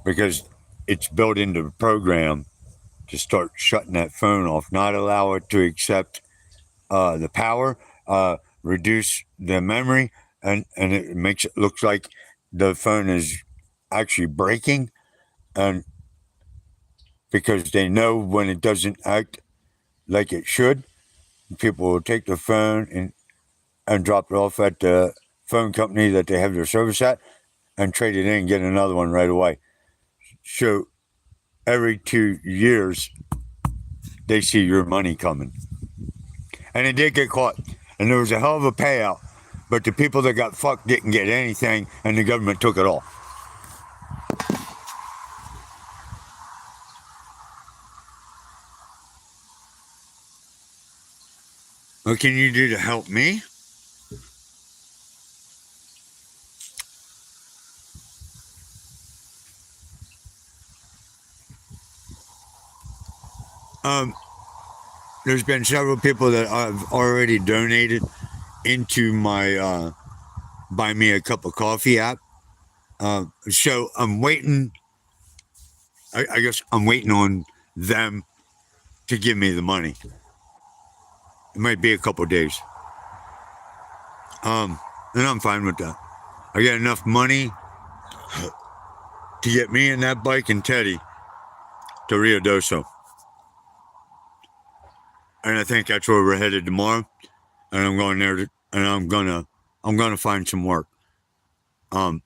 because it's built into the program to start shutting that phone off, not allow it to accept the power, reduce the memory, and it makes it look like the phone is actually breaking, and because they know when it doesn't act like it should, people will take the phone and drop it off at the phone company that they have their service at and trade it in and get another one right away. So every 2 years, they see your money coming. And it did get caught. And there was a hell of a payout. But the people that got fucked didn't get anything, and the government took it all. What can you do to help me? There's been several people that I've already donated into my Buy Me a Cup of Coffee app. So I'm waiting. I guess I'm waiting on them to give me the money. It might be a couple days. And I'm fine with that. I got enough money to get me and that bike and Teddy to Rio Doso. And I think that's where we're headed tomorrow. And I'm going there and I'm gonna find some work. Not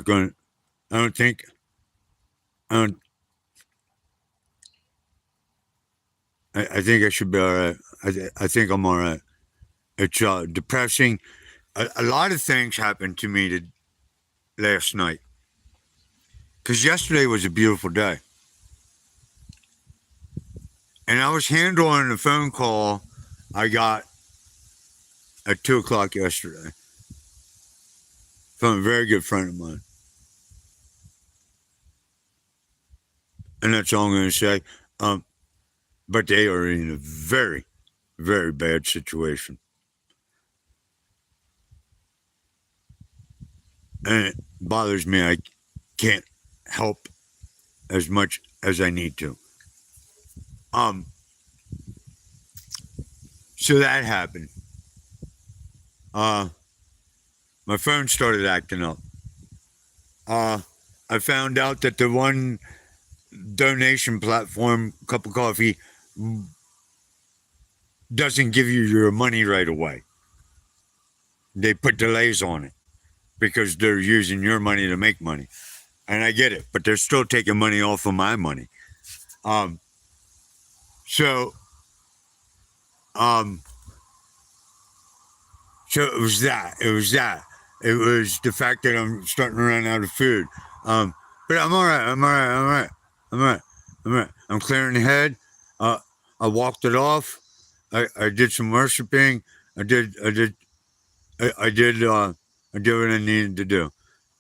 going. I don't think. I think I should be all right. I think I'm all right. It's depressing. A lot of things happened to me last night. Because yesterday was a beautiful day. And I was handling a phone call I got at 2 o'clock yesterday from a very good friend of mine. And that's all I'm going to say. But they are in a very, very bad situation. And it bothers me. I can't help as much as I need to. So that happened. My phone started acting up. I found out that the one donation platform, Cup of Coffee, doesn't give you your money right away. They put delays on it because they're using your money to make money. And I get it, but they're still taking money off of my money. So it was that. It was the fact that I'm starting to run out of food. But I'm all right. I'm clearing the head. I walked it off. I did some worshiping. I did what I needed to do.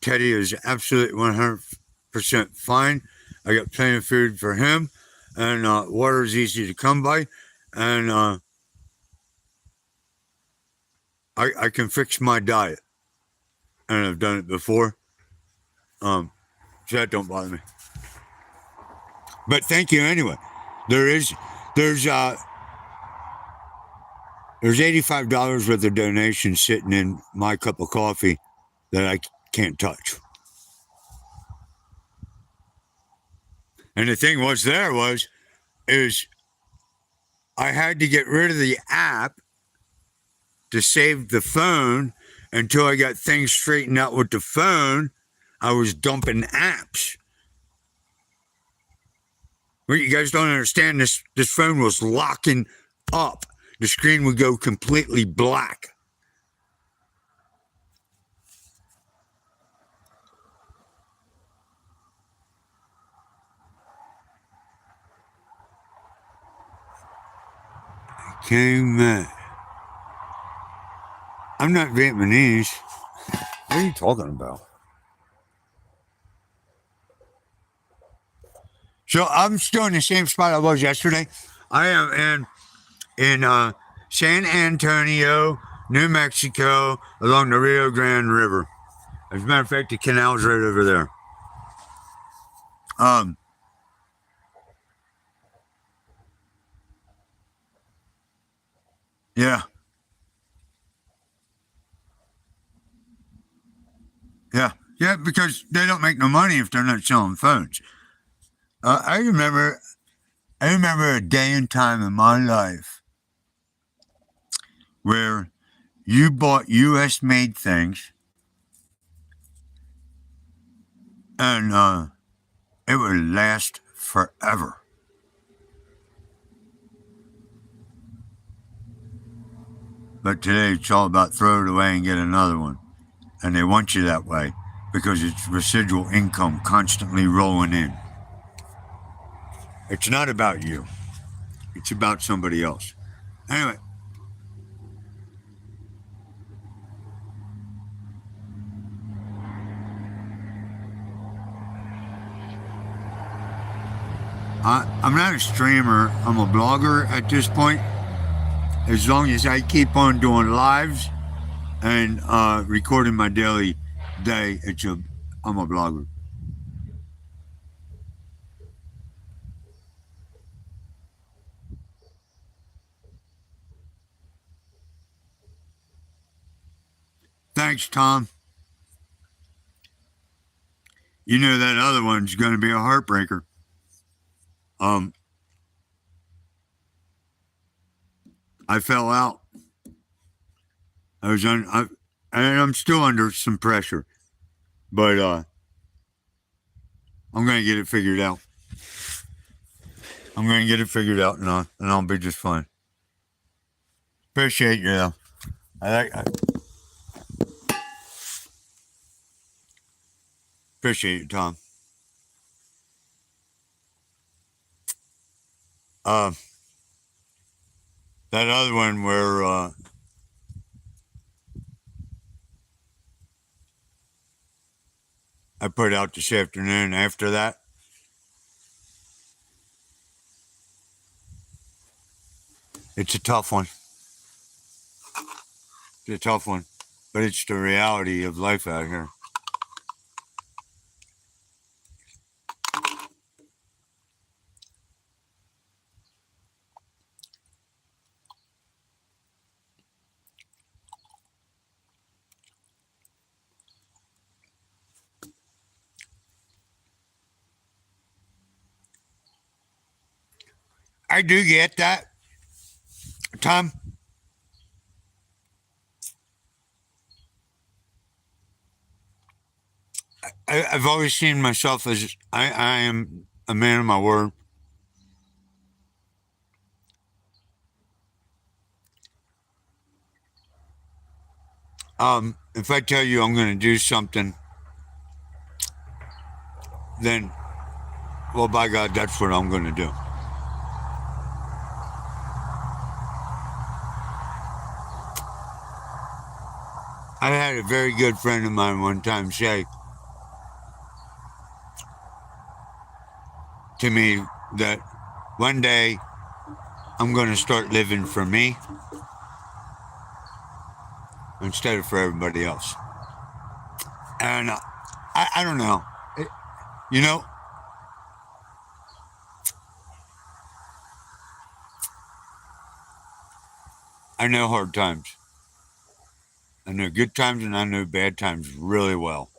Teddy is absolutely 100% fine. I got plenty of food for him, and water is easy to come by, and I can fix my diet, and I've done it before. So that don't bother me. But thank you anyway. There's $85 worth of donations sitting in my cup of coffee that I can't touch. And the thing is I had to get rid of the app to save the phone until I got things straightened out with the phone. I was dumping apps. Well, you guys don't understand this. This phone was locking up. The screen would go completely black. I came mad. I'm not Vietnamese. What are you talking about? So I'm still in the same spot I was yesterday. I am in San Antonio, New Mexico, along the Rio Grande River. As a matter of fact, the canal's right over there. Yeah. Yeah, because they don't make no money if they're not selling phones. I remember a day and time in my life where you bought U.S. made things and it would last forever. But today it's all about throw it away and get another one. And they want you that way because it's residual income constantly rolling in. It's not about you. It's about somebody else. Anyway. I'm not a streamer. I'm a blogger at this point. As long as I keep on doing lives and recording my daily day, I'm a blogger. Thanks, Tom. You know that other one's going to be a heartbreaker. I fell out. And I'm still under some pressure, but I'm going to get it figured out. I'm going to get it figured out, and I'll be just fine. Appreciate you, though. Appreciate you, Tom. That other one where I put out this afternoon after that. It's a tough one. It's a tough one, but it's the reality of life out here. I do get that, Tom. I've always seen myself as I am a man of my word. If I tell you I'm going to do something, then, well, by God, that's what I'm going to do. I had a very good friend of mine one time say to me that one day I'm going to start living for me instead of for everybody else. And I don't know. You know, I know hard times. I know good times and I know bad times really well.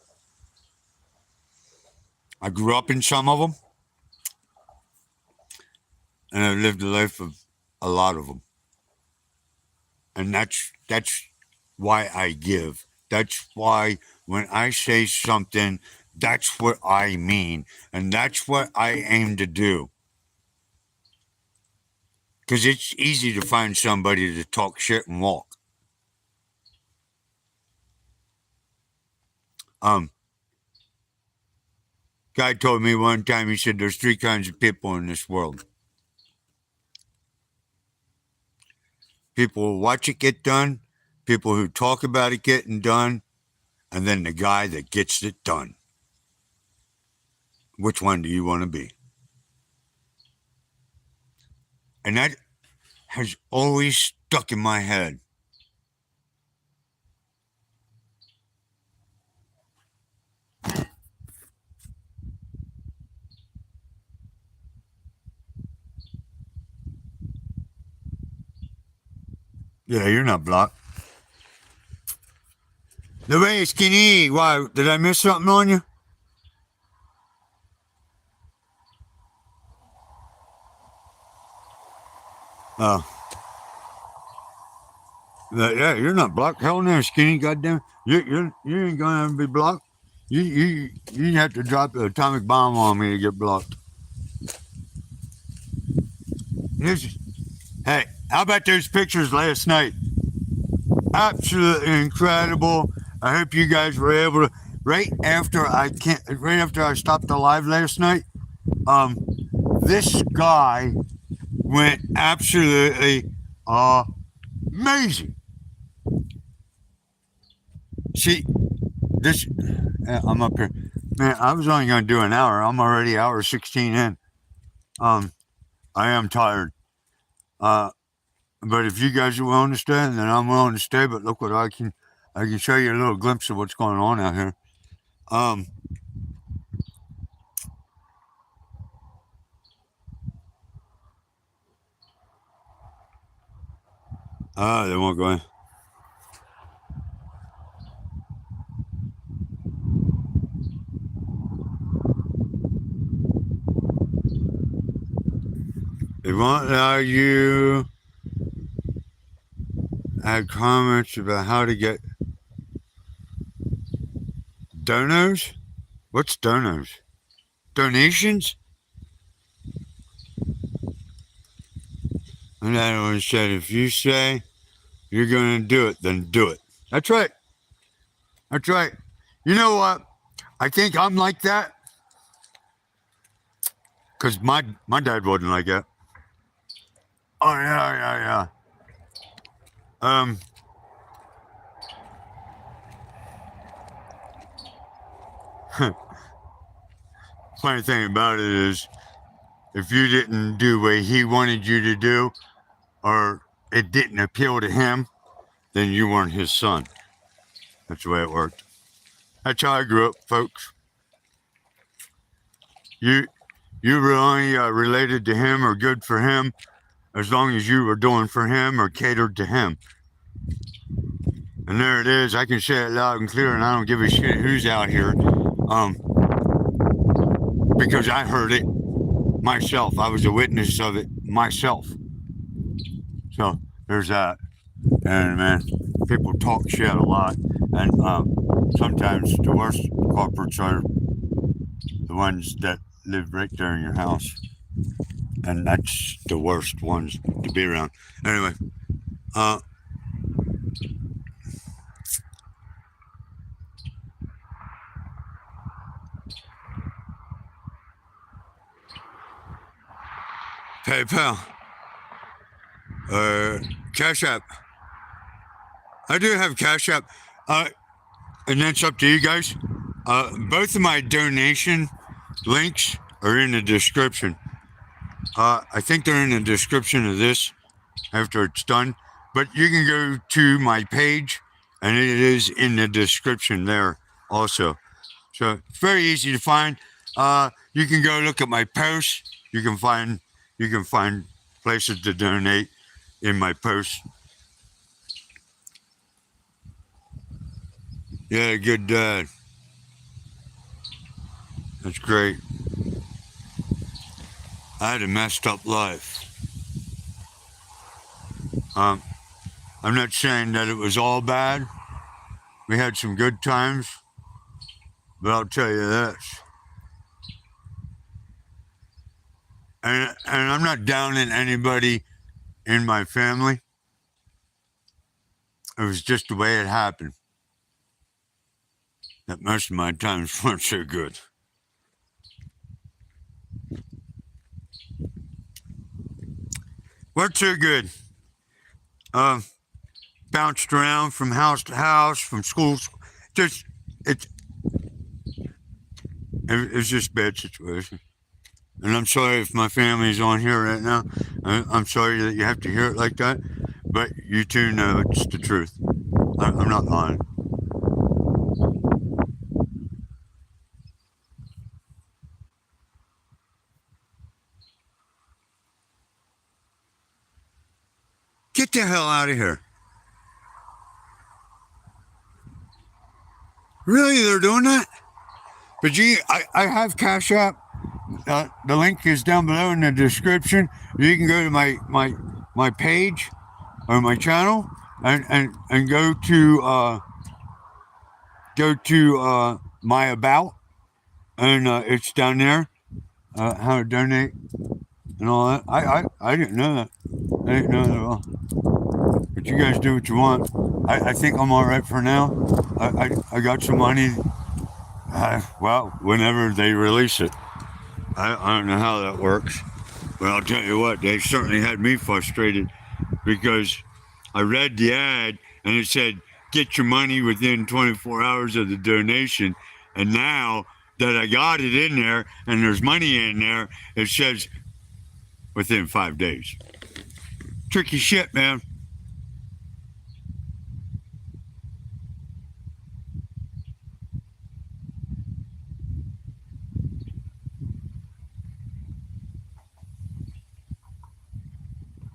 I grew up in some of them, and I've lived a life of a lot of them. And that's why I give. That's why when I say something, that's what I mean, and that's what I aim to do. Because it's easy to find somebody to talk shit and walk. Guy told me one time, he said, there's three kinds of people in this world. People who watch it get done, people who talk about it getting done, and then the guy that gets it done. Which one do you want to be? And that has always stuck in my head. Yeah, you're not blocked. The way skinny. Why? Did I miss something on you? Oh. Yeah, you're not blocked. Hell no, skinny. Goddamn, you ain't gonna ever be blocked. You have to drop the atomic bomb on me to get blocked. Hey, how about those pictures last night? Absolutely incredible. I hope you guys were able to. Right after I stopped the live last night, this guy went absolutely amazing. See, this, I'm up here. Man, I was only going to do an hour. I'm already hour 16 in. I am tired. But if you guys are willing to stay, then I'm willing to stay. But look what I can show you a little glimpse of what's going on out here. They won't go in. They won't allow you add comments about how to get donos. What's donos? Donations? And that one said, if you say you're going to do it, then do it. That's right. That's right. You know what? I think I'm like that because my dad wasn't like that. Oh, yeah. Funny thing about it is, if you didn't do what he wanted you to do, or it didn't appeal to him, then you weren't his son. That's the way it worked. That's how I grew up, folks. You were only related to him or good for him as long as you were doing for him or catered to him. And there it is. I can say it loud and clear, and I don't give a shit who's out here, because I heard it myself. I was a witness of it myself. So there's that. And man, people talk shit a lot, and sometimes the worst culprits are the ones that live right there in your house, and that's the worst ones to be around. Anyway, PayPal, Cash App. I do have Cash App, and that's up to you guys. Both of my donation links are in the description. I think they're in the description of this after it's done, but you can go to my page, and it is in the description there also. So it's very easy to find. You can go look at my posts. You can find places to donate in my posts. Yeah, good dad. That's great. I had a messed up life. I'm not saying that it was all bad. We had some good times, but I'll tell you this. And I'm not downing anybody in my family. It was just the way it happened. That most of my times weren't so good. Weren't too good. Bounced around from house to house, from school. Just it's just a bad situation. And I'm sorry if my family's on here right now. I'm sorry that you have to hear it like that, but you two know it's the truth. I'm not lying. Get the hell out of here. Really, they're doing that? But I have Cash App. The link is down below in the description. You can go to my page or my channel and go to my about, and it's down there. How to donate and all that. I didn't know that. I didn't know that at all. But you guys do what you want. I think I'm all right for now. I got some money. Well, whenever they release it. I don't know how that works. But I'll tell you what, they certainly had me frustrated because I read the ad and it said, get your money within 24 hours of the donation. And now that I got it in there and there's money in there, it says within 5 days. Tricky shit, man.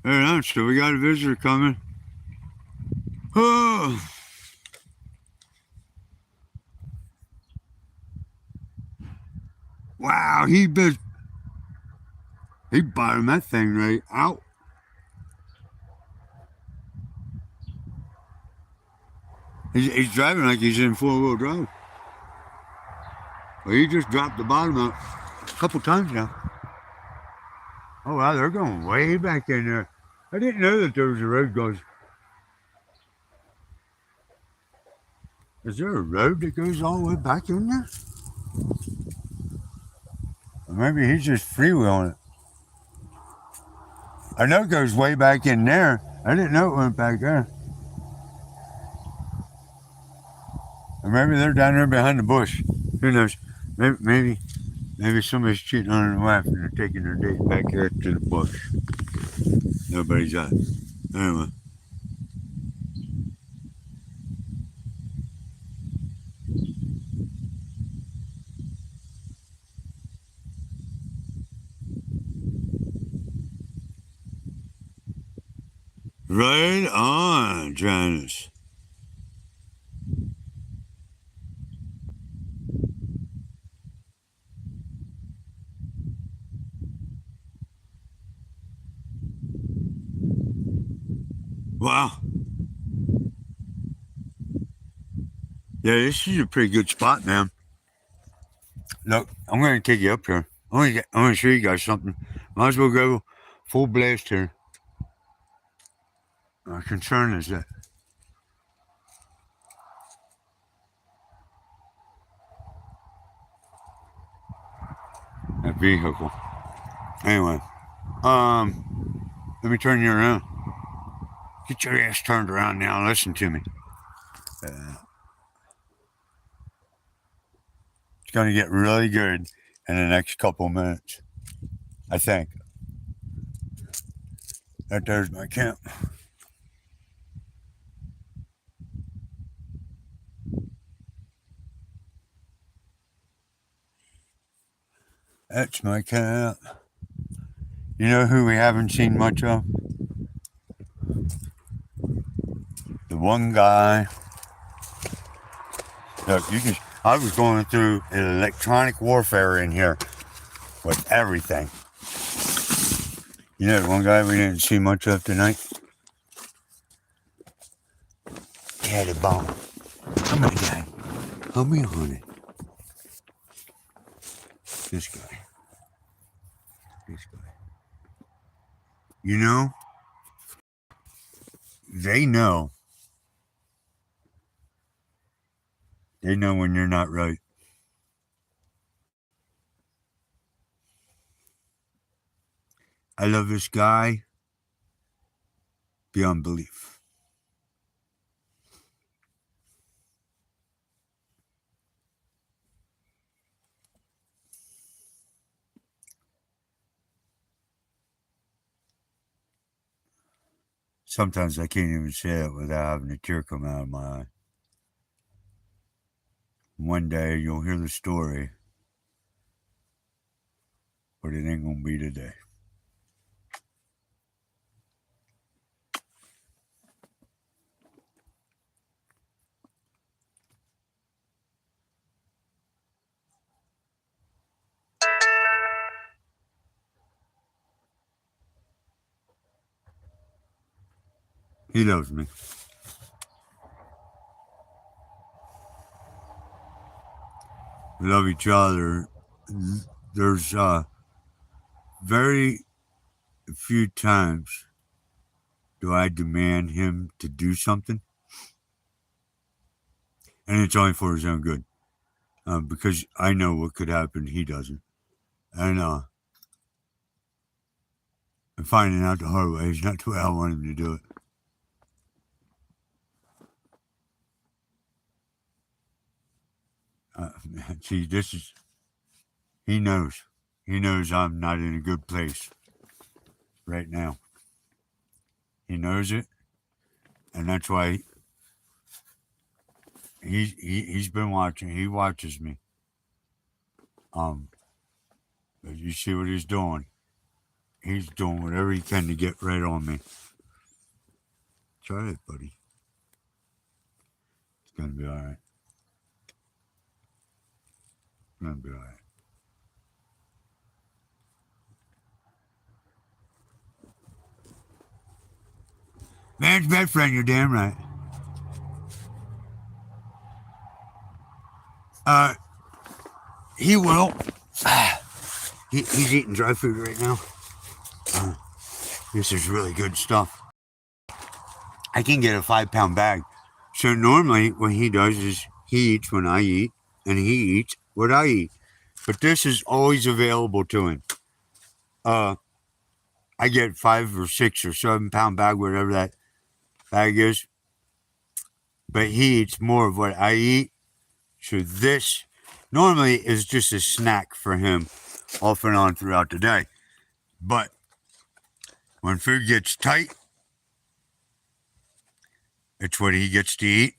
Hey, no, so we got a visitor coming. Oh. Wow, he been He bottomed that thing right out. He's driving like he's in four-wheel drive. Well, he just dropped the bottom out a couple times now. Oh, wow, they're going way back in there. I didn't know that there was a road goes. Is there a road that goes all the way back in there? Or maybe he's just freewheeling it. I know it goes way back in there. I didn't know it went back there. Or maybe they're down there behind the bush. Who knows? Maybe somebody's cheating on their wife and they're taking their date back here to the bush. Nobody's out. Anyway. Right on, Janice. Wow. Yeah, this is a pretty good spot, man. Look, I'm going to take you up here. I'm going to show you guys something. Might as well go full blast here. Our concern is that vehicle. Anyway, let me turn you around. Get your ass turned around now and listen to me. It's going to get really good in the next couple minutes, I think. There's my camp. That's my camp. You know who we haven't seen much of? The one guy. Look, I was going through electronic warfare in here with everything. You know, the one guy we didn't see much of tonight? VAGABOND. Come on, guy. Help me on it. This guy. You know, they know. They know when you're not right. I love this guy beyond belief. Sometimes I can't even say it without having a tear come out of my eye. One day you'll hear the story, but it ain't gonna be today. He loves me. We love each other. There's very few times do I demand him to do something, and it's only for his own good, because I know what could happen. He doesn't, and I'm finding out the hard way. It's not the way I want him to do it. See, this is. He knows. He knows I'm not in a good place right now. He knows it, and that's why he's been watching. He watches me. But you see what he's doing. He's doing whatever he can to get right on me. Try it, buddy. It's gonna be all right. It's gonna be all right. Man's best friend, you're damn right. He will. He's eating dry food right now. This is really good stuff. I can get a 5-pound bag. So normally what he does is he eats when I eat, and he eats what I eat. But this is always available to him. I get 5 or 6 or 7-pound bag, whatever that bag is. But he eats more of what I eat. So this normally is just a snack for him off and on throughout the day. But when food gets tight, it's what he gets to eat.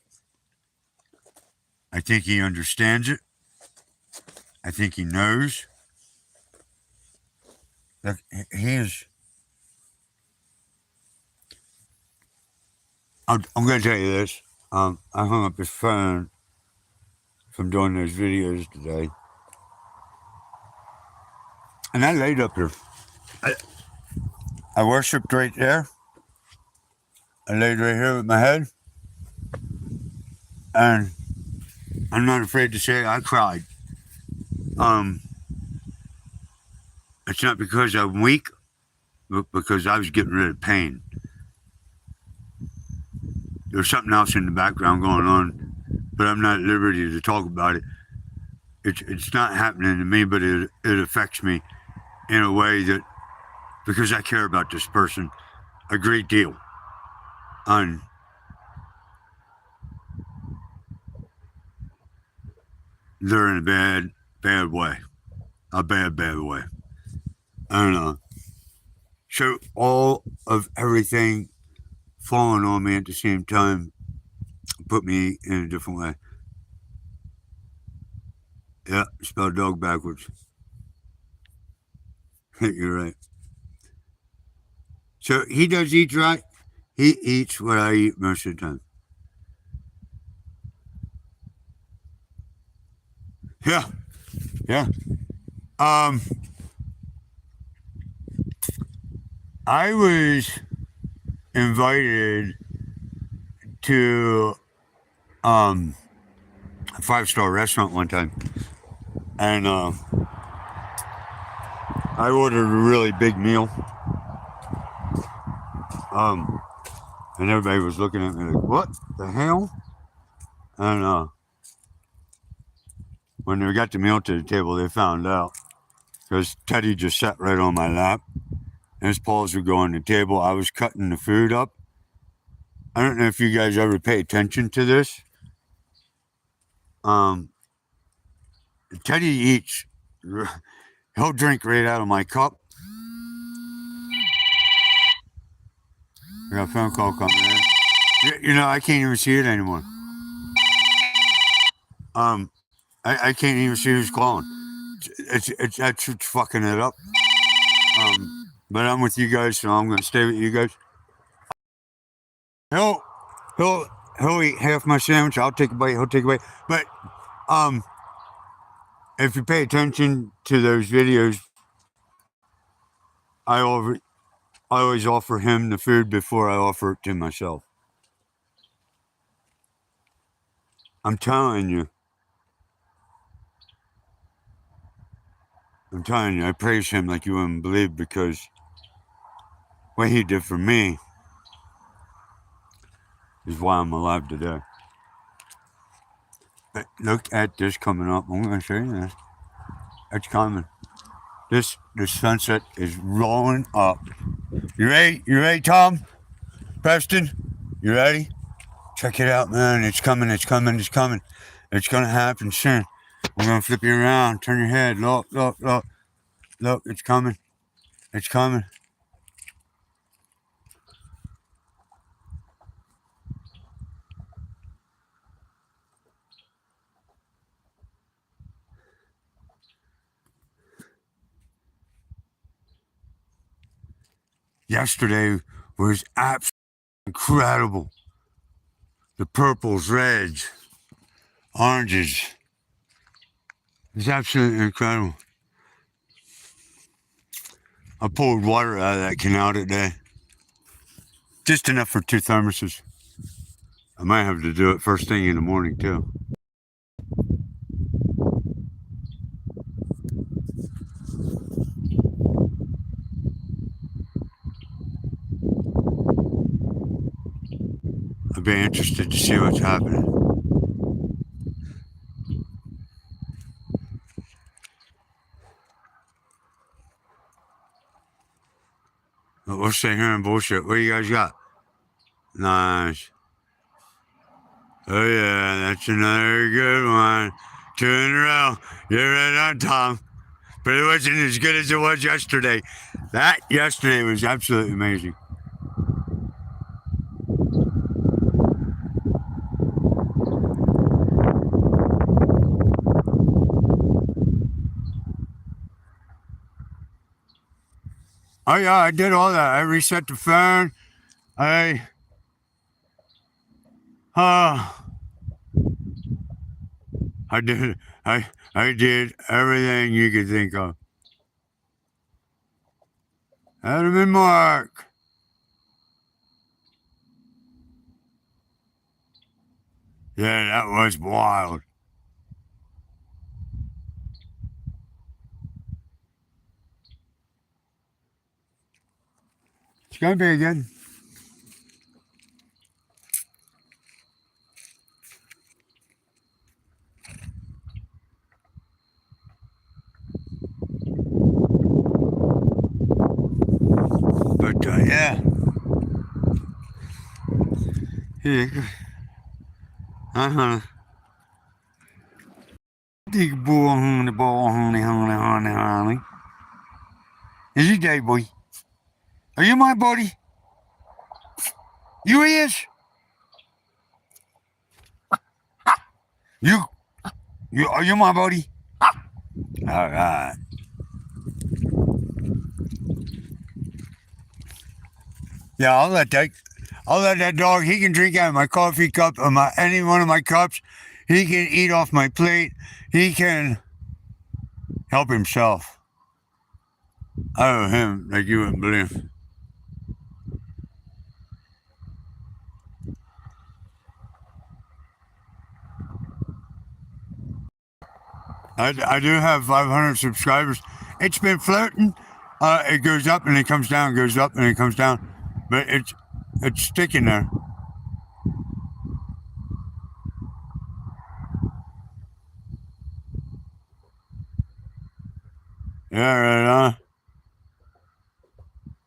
I think he understands it. I think he knows. Look, he is. I'm going to tell you this. I hung up his phone from doing those videos today. And I laid up here. I worshipped right there. I laid right here with my head. And I'm not afraid to say I cried. It's not because I'm weak, but because I was getting rid of pain. There's something else in the background going on, but I'm not at liberty to talk about it. It's not happening to me, but it affects me in a way that, because I care about this person a great deal. And they're in a bad way. A bad way. And so all of everything falling on me at the same time put me in a different way. Yeah, spell dog backwards. You're right. So he does eat right. He eats what I eat most of the time. Yeah. Yeah. I was invited to a 5-star restaurant one time, and I ordered a really big meal. And everybody was looking at me like, "What the hell?" And when they got the meal to the table, they found out because Teddy just sat right on my lap. His paws would go on the table. I was cutting the food up. I don't know if you guys ever pay attention to this. Teddy eats. He'll drink right out of my cup. I got a phone call coming in. You know, I can't even see it anymore. I can't even see who's calling. It's fucking it up. But I'm with you guys, so I'm going to stay with you guys. He'll eat half my sandwich. I'll take a bite. He'll take a bite. But if you pay attention to those videos, I always offer him the food before I offer it to myself. I'm telling you. I praise him like you wouldn't believe, because what he did for me is why I'm alive today. But look at this coming up. I'm going to show you this. It's coming. This sunset is rolling up. You ready? You ready, Tom? Preston? You ready? Check it out, man. It's coming. It's coming. It's coming. It's going to happen soon. We're going to flip you around. Turn your head. Look, look, look. Look, it's coming. It's coming. Yesterday was absolutely incredible. The purples, reds, oranges. It's absolutely incredible. I pulled water out of that canal today. Just enough for 2 thermoses. I might have to do it first thing in the morning, too. I'd be interested to see what's happening. But we'll sit here and bullshit. What do you guys got? Nice. Oh yeah, that's another good one. 2 in a row. You're right on, Tom. But it wasn't as good as it was yesterday. That yesterday was absolutely amazing. Oh yeah, I did all that. I reset the phone. I did everything you could think of. Adam and Mark. Yeah, that was wild. It's gonna be good. But yeah. Here. Big boy, honey. Is he day boy? Are you my buddy? You is? You are you my buddy? All right. Yeah, I'll let that dog. He can drink out of my coffee cup or any one of my cups. He can eat off my plate. He can help himself. I owe him like you wouldn't believe. I do have 500 subscribers. It's been floating. It goes up and it comes down, goes up and it comes down. But it's sticking there. Yeah, right on.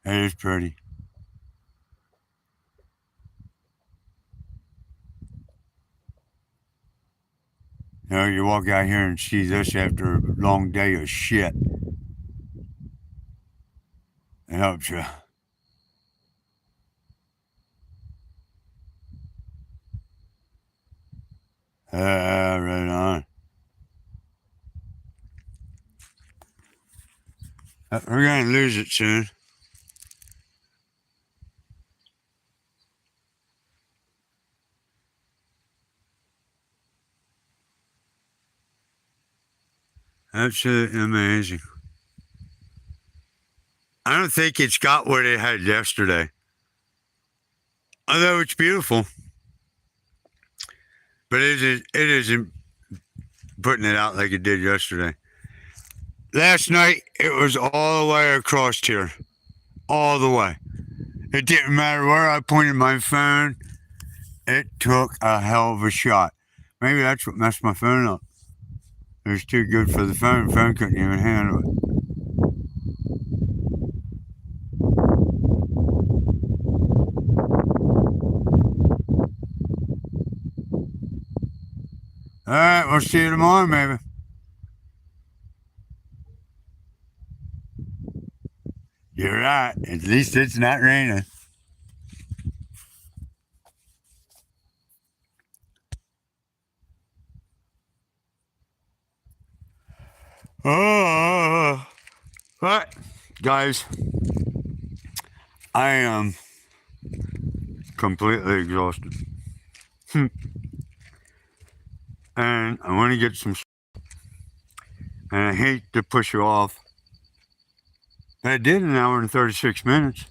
It is pretty. You know, you walk out here and see this after a long day of shit. It helps you. Right on. We're going to lose it soon. Absolutely amazing. I don't think it's got what it had yesterday. Although it's beautiful. But it isn't putting it out like it did yesterday. Last night, it was all the way across here. All the way. It didn't matter where I pointed my phone. It took a hell of a shot. Maybe that's what messed my phone up. It was too good for the phone. The phone couldn't even handle it. All right, we'll see you tomorrow, maybe. You're right. At least it's not raining. Oh, but guys, I am completely exhausted. And I want to get some sleep. And I hate to push you off. But I did an hour and 36 minutes.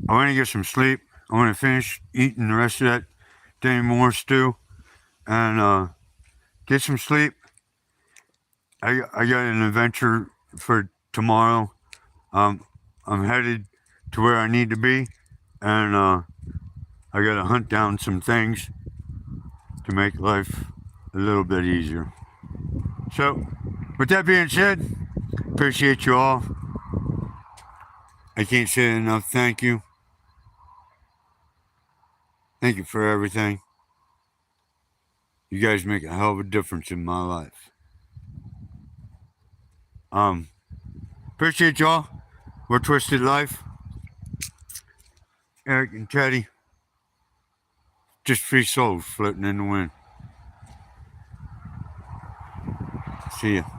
I want to get some sleep. I want to finish eating the rest of that Danny Moore stew and get some sleep. I got an adventure for tomorrow. I'm headed to where I need to be, and I got to hunt down some things to make life a little bit easier. So, with that being said, appreciate you all. I can't say enough thank you. Thank you for everything. You guys make a hell of a difference in my life. Appreciate y'all. We're Twisted Life. Eric and Teddy. Just free souls floating in the wind. See ya.